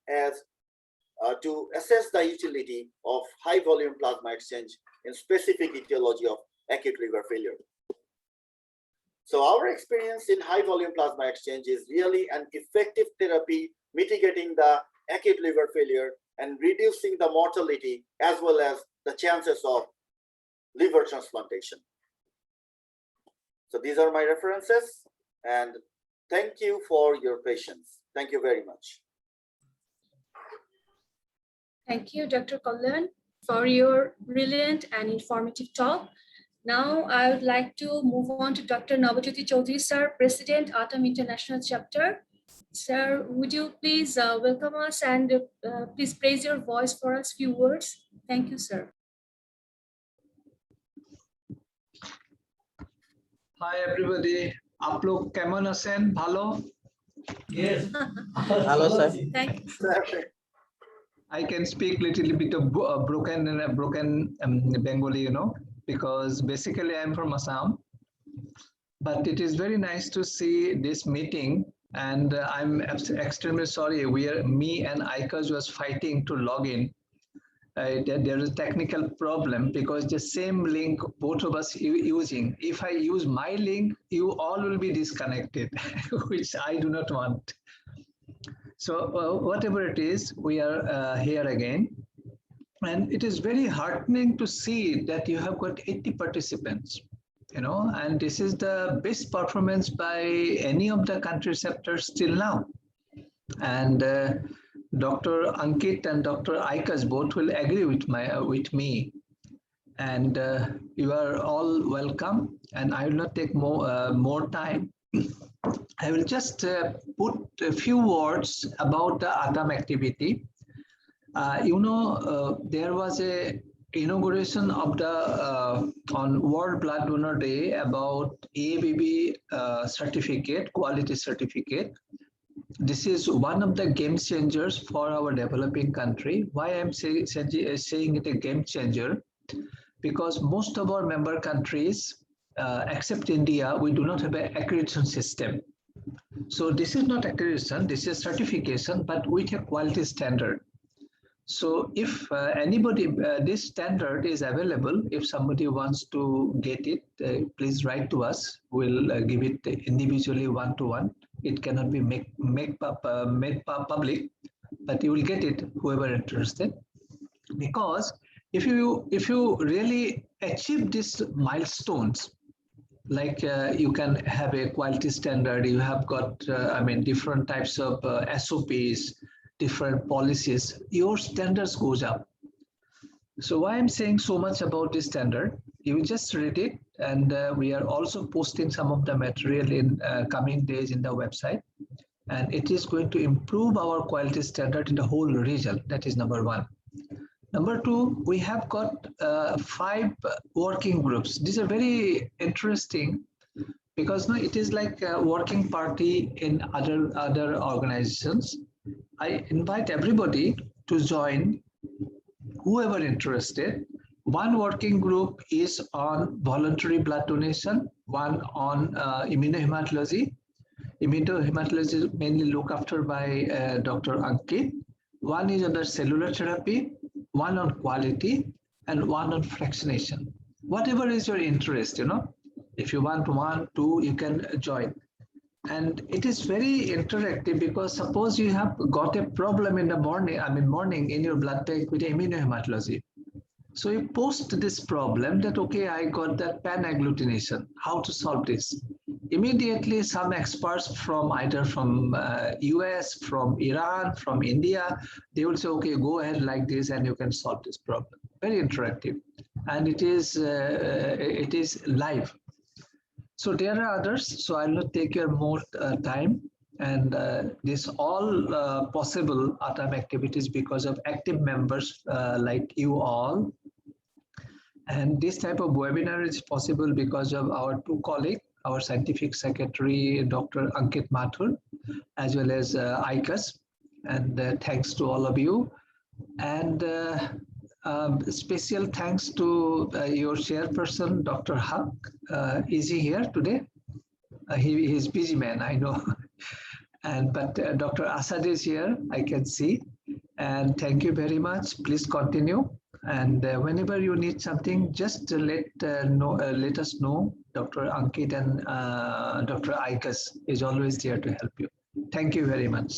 as to assess the utility of high volume plasma exchange in specific etiology of acute liver failure. So our experience in high volume plasma exchange is really an effective therapy mitigating the acute liver failure and reducing the mortality as well as the chances of liver transplantation. So these are my references, and thank you for your patience. Thank you very much. Thank you, Dr. Kalyan, for your brilliant and informative talk. Now, I would like to move on to Dr. Navajyoti Chaudhary, sir, President, AATM International Chapter. Sir, would you please welcome us and please praise your voice for us, few words. Thank you, sir. Hi everybody. आप लोग caiman आছেন? ভালো? Yes. Hello sir. Thank you. I can speak little bit of broken Bengali, you know, because basically I'm from Assam. But it is very nice to see this meeting And I'm extremely sorry. Me and Icos was fighting to log in. There is a technical problem because the same link both of us using. If I use my link, you all will be disconnected, which I do not want. So whatever it is, we are here again. And it is very heartening to see that you have got 80 participants, and this is the best performance by any of the country chapters till now. And Dr. Ankit and Dr. Aikas both will agree with me. And you are all welcome. And I will not take more time. I will just put a few words about the ATM activity. There was a inauguration of the on World Blood Donor Day about ABB certificate, quality certificate. This is one of the game changers for our developing country. Why I'm saying it a game changer? Because most of our member countries, except India, we do not have an accreditation system. So this is not accreditation, this is certification, but with a quality standard. So if anybody, this standard is available, if somebody wants to get it, please write to us. We'll give it individually one-to-one. It cannot be made public, but you will get it, whoever interested. Because if you really achieve these milestones, like you can have a quality standard, you have got, different types of SOPs, different policies, your standards goes up. So why I'm saying so much about this standard, you just read it, and we are also posting some of the material in coming days in the website, and it is going to improve our quality standard in the whole region. That is number one. Number two, we have got 5 working groups. These are very interesting because it is like a working party in other organizations. I invite everybody to join, whoever interested. One working group is on voluntary blood donation, one on immunohematology. Immunohematology mainly looked after by Dr. Ankit. One is under cellular therapy, one on quality, and one on fractionation. Whatever is your interest, if you want 1, 2, you can join. And it is very interactive because suppose you have got a problem in the morning in your blood bank with immunohematology. So you post this problem that, okay, I got that pan-agglutination, how to solve this? Immediately some experts from either from US, from Iran, from India, they will say, okay, go ahead like this and you can solve this problem. Very interactive. And it is live. So there are others, so I'll not take your more time. And this all possible ATM activities because of active members like you all. And this type of webinar is possible because of our 2 colleagues, our scientific secretary, Dr. Ankit Mathur, as well as ICAS. And thanks to all of you. And special thanks to your chairperson, Dr. Haq. Is he here today? He's busy man, I know. But Dr. Asad is here, I can see. And thank you very much. Please continue. And whenever you need something, just let us know. Dr. Ankit and Dr. Aikas is always there to help you. Thank you very much.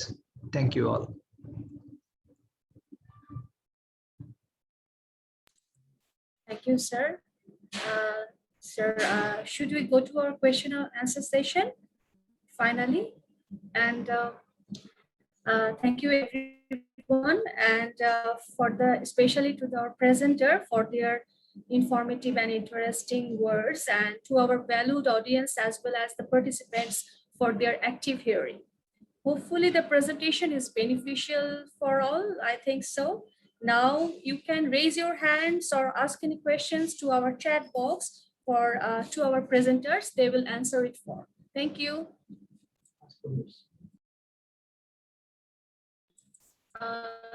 Thank you all. Thank you, sir. Sir, should we go to our question and answer session finally? And thank you everyone, and especially to our presenter for their informative and interesting words, and to our valued audience as well as the participants for their active hearing. Hopefully the presentation is beneficial for all. I think so. Now you can raise your hands or ask any questions to our chat box for to our presenters. They will answer it for. Thank you.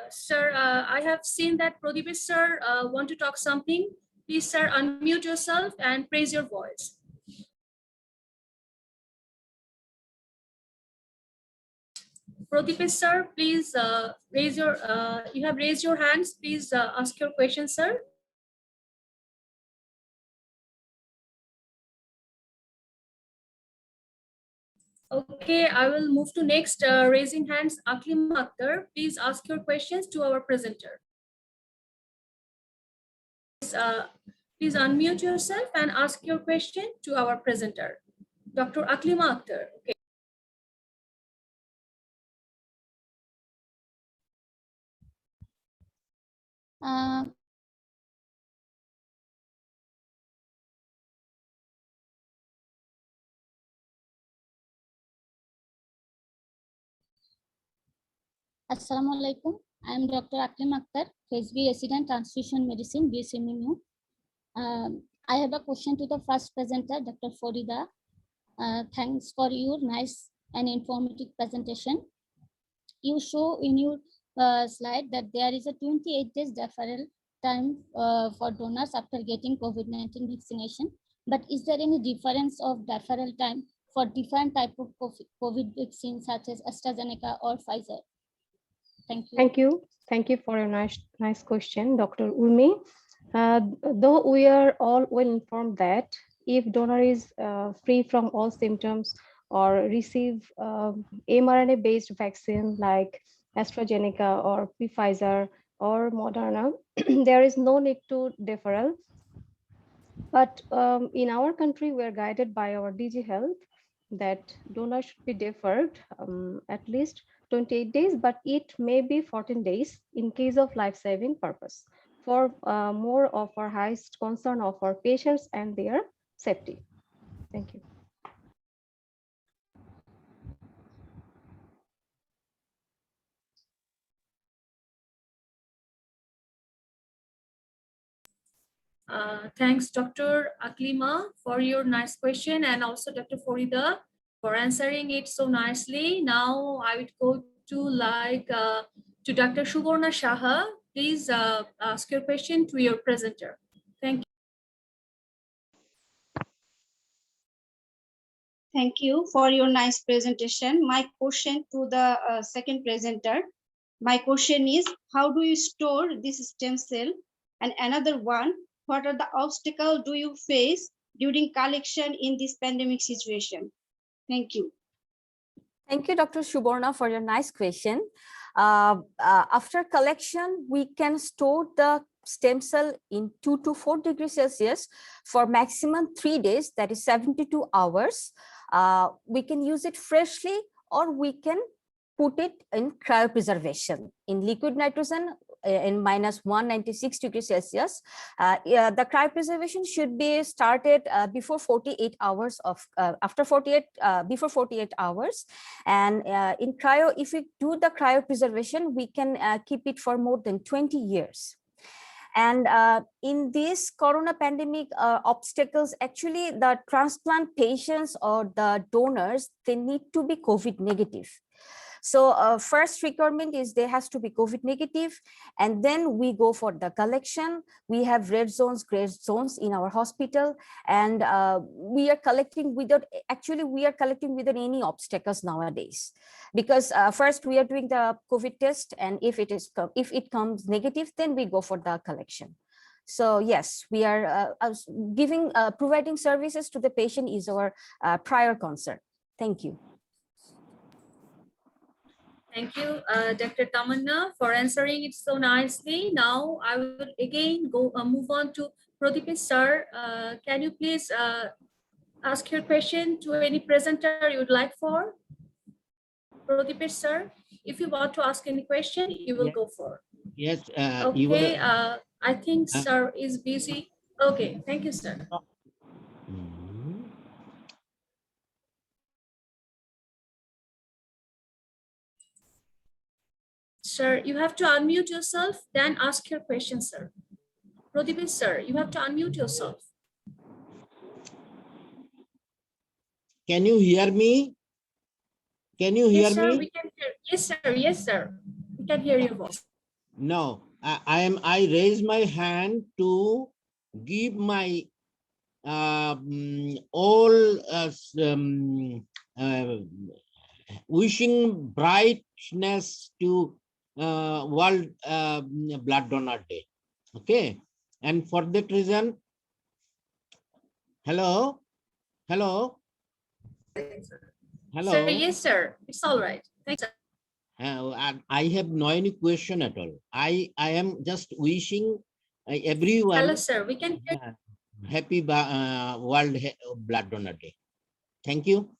Sir, I have seen that Pradeep sir want to talk something. Please, sir, unmute yourself and raise your voice. Pradeep sir, please raise your, you have raised your hands. Please ask your question, sir. Okay, I will move to next raising hands. Aklima Akhtar, please ask your questions to our presenter. Please unmute yourself and ask your question to our presenter, Dr. Aklima Akhtar. Okay. Assalamu alaikum. I am Dr. Aklim Akhtar, Phase B Resident Transfusion Medicine, BSMU. I have a question to the first presenter, Dr. Farida. Thanks for your nice and informative presentation. You show in your slide that there is a 28 days deferral time for donors after getting COVID-19 vaccination. But is there any difference of deferral time for different type of COVID vaccines such as AstraZeneca or Pfizer? Thank you. Thank you. Thank you for your nice question, Dr. Urmi. Though we are all well informed that if donor is free from all symptoms or receive mRNA-based vaccine like AstraZeneca or Pfizer or Moderna, there is no need to deferral. But in our country, we are guided by our DG Health that donors should be deferred at least 28 days, but it may be 14 days in case of life-saving purpose for more of our highest concern of our patients and their safety. Thank you. Thanks, Dr. Aklima, for your nice question, and also Dr. Farida for answering it so nicely. Now I would go to Dr. Suborna Shaha. Please ask your question to your presenter. Thank you. Thank you for your nice presentation. My question to the second presenter. My question is, how do you store this stem cell? And another one, what are the obstacles do you face during collection in this pandemic situation? Thank you. Thank you, Dr. Suborna, for your nice question. After collection, we can store the stem cell in 2 to 4 degrees Celsius for maximum 3 days, that is 72 hours. We can use it freshly, or we can put it in cryopreservation in liquid nitrogen in -196 degrees Celsius. The cryopreservation should be started before 48 hours of before 48 hours. And in cryo, if we do the cryopreservation, we can keep it for more than 20 years. And in this corona pandemic obstacles, actually the transplant patients or the donors, they need to be COVID negative. So first requirement is they has to be COVID negative, and then we go for the collection. We have red zones, gray zones in our hospital, and we are collecting without any obstacles nowadays. Because first we are doing the COVID test, and if it comes negative, then we go for the collection. So yes, we are providing services to the patient is our prior concern. Thank you. Thank you, Dr. Tamanna, for answering it so nicely. Now I will again move on to Pradeep sir. Can you please ask your question to any presenter you would like for? Pradeep sir, if you want to ask any question, you will go for. Yes. Okay. I think sir is busy. Okay. Thank you, sir. Sir, you have to unmute yourself, then ask your question, sir. Pradeep sir, you have to unmute yourself. Can you hear me? Can you hear Yes, sir, me? we can hear. Yes, sir. Yes, sir. We can hear your voice. No, I raise my hand to give my all wishing brightness to World Blood Donor Day. Okay, and for that reason, hello. Sir, yes, sir. It's all right. Thanks, sir. I have no any question at all. I am just wishing everyone. Hello, sir. We can hear Happy World Blood Donor Day. Thank you.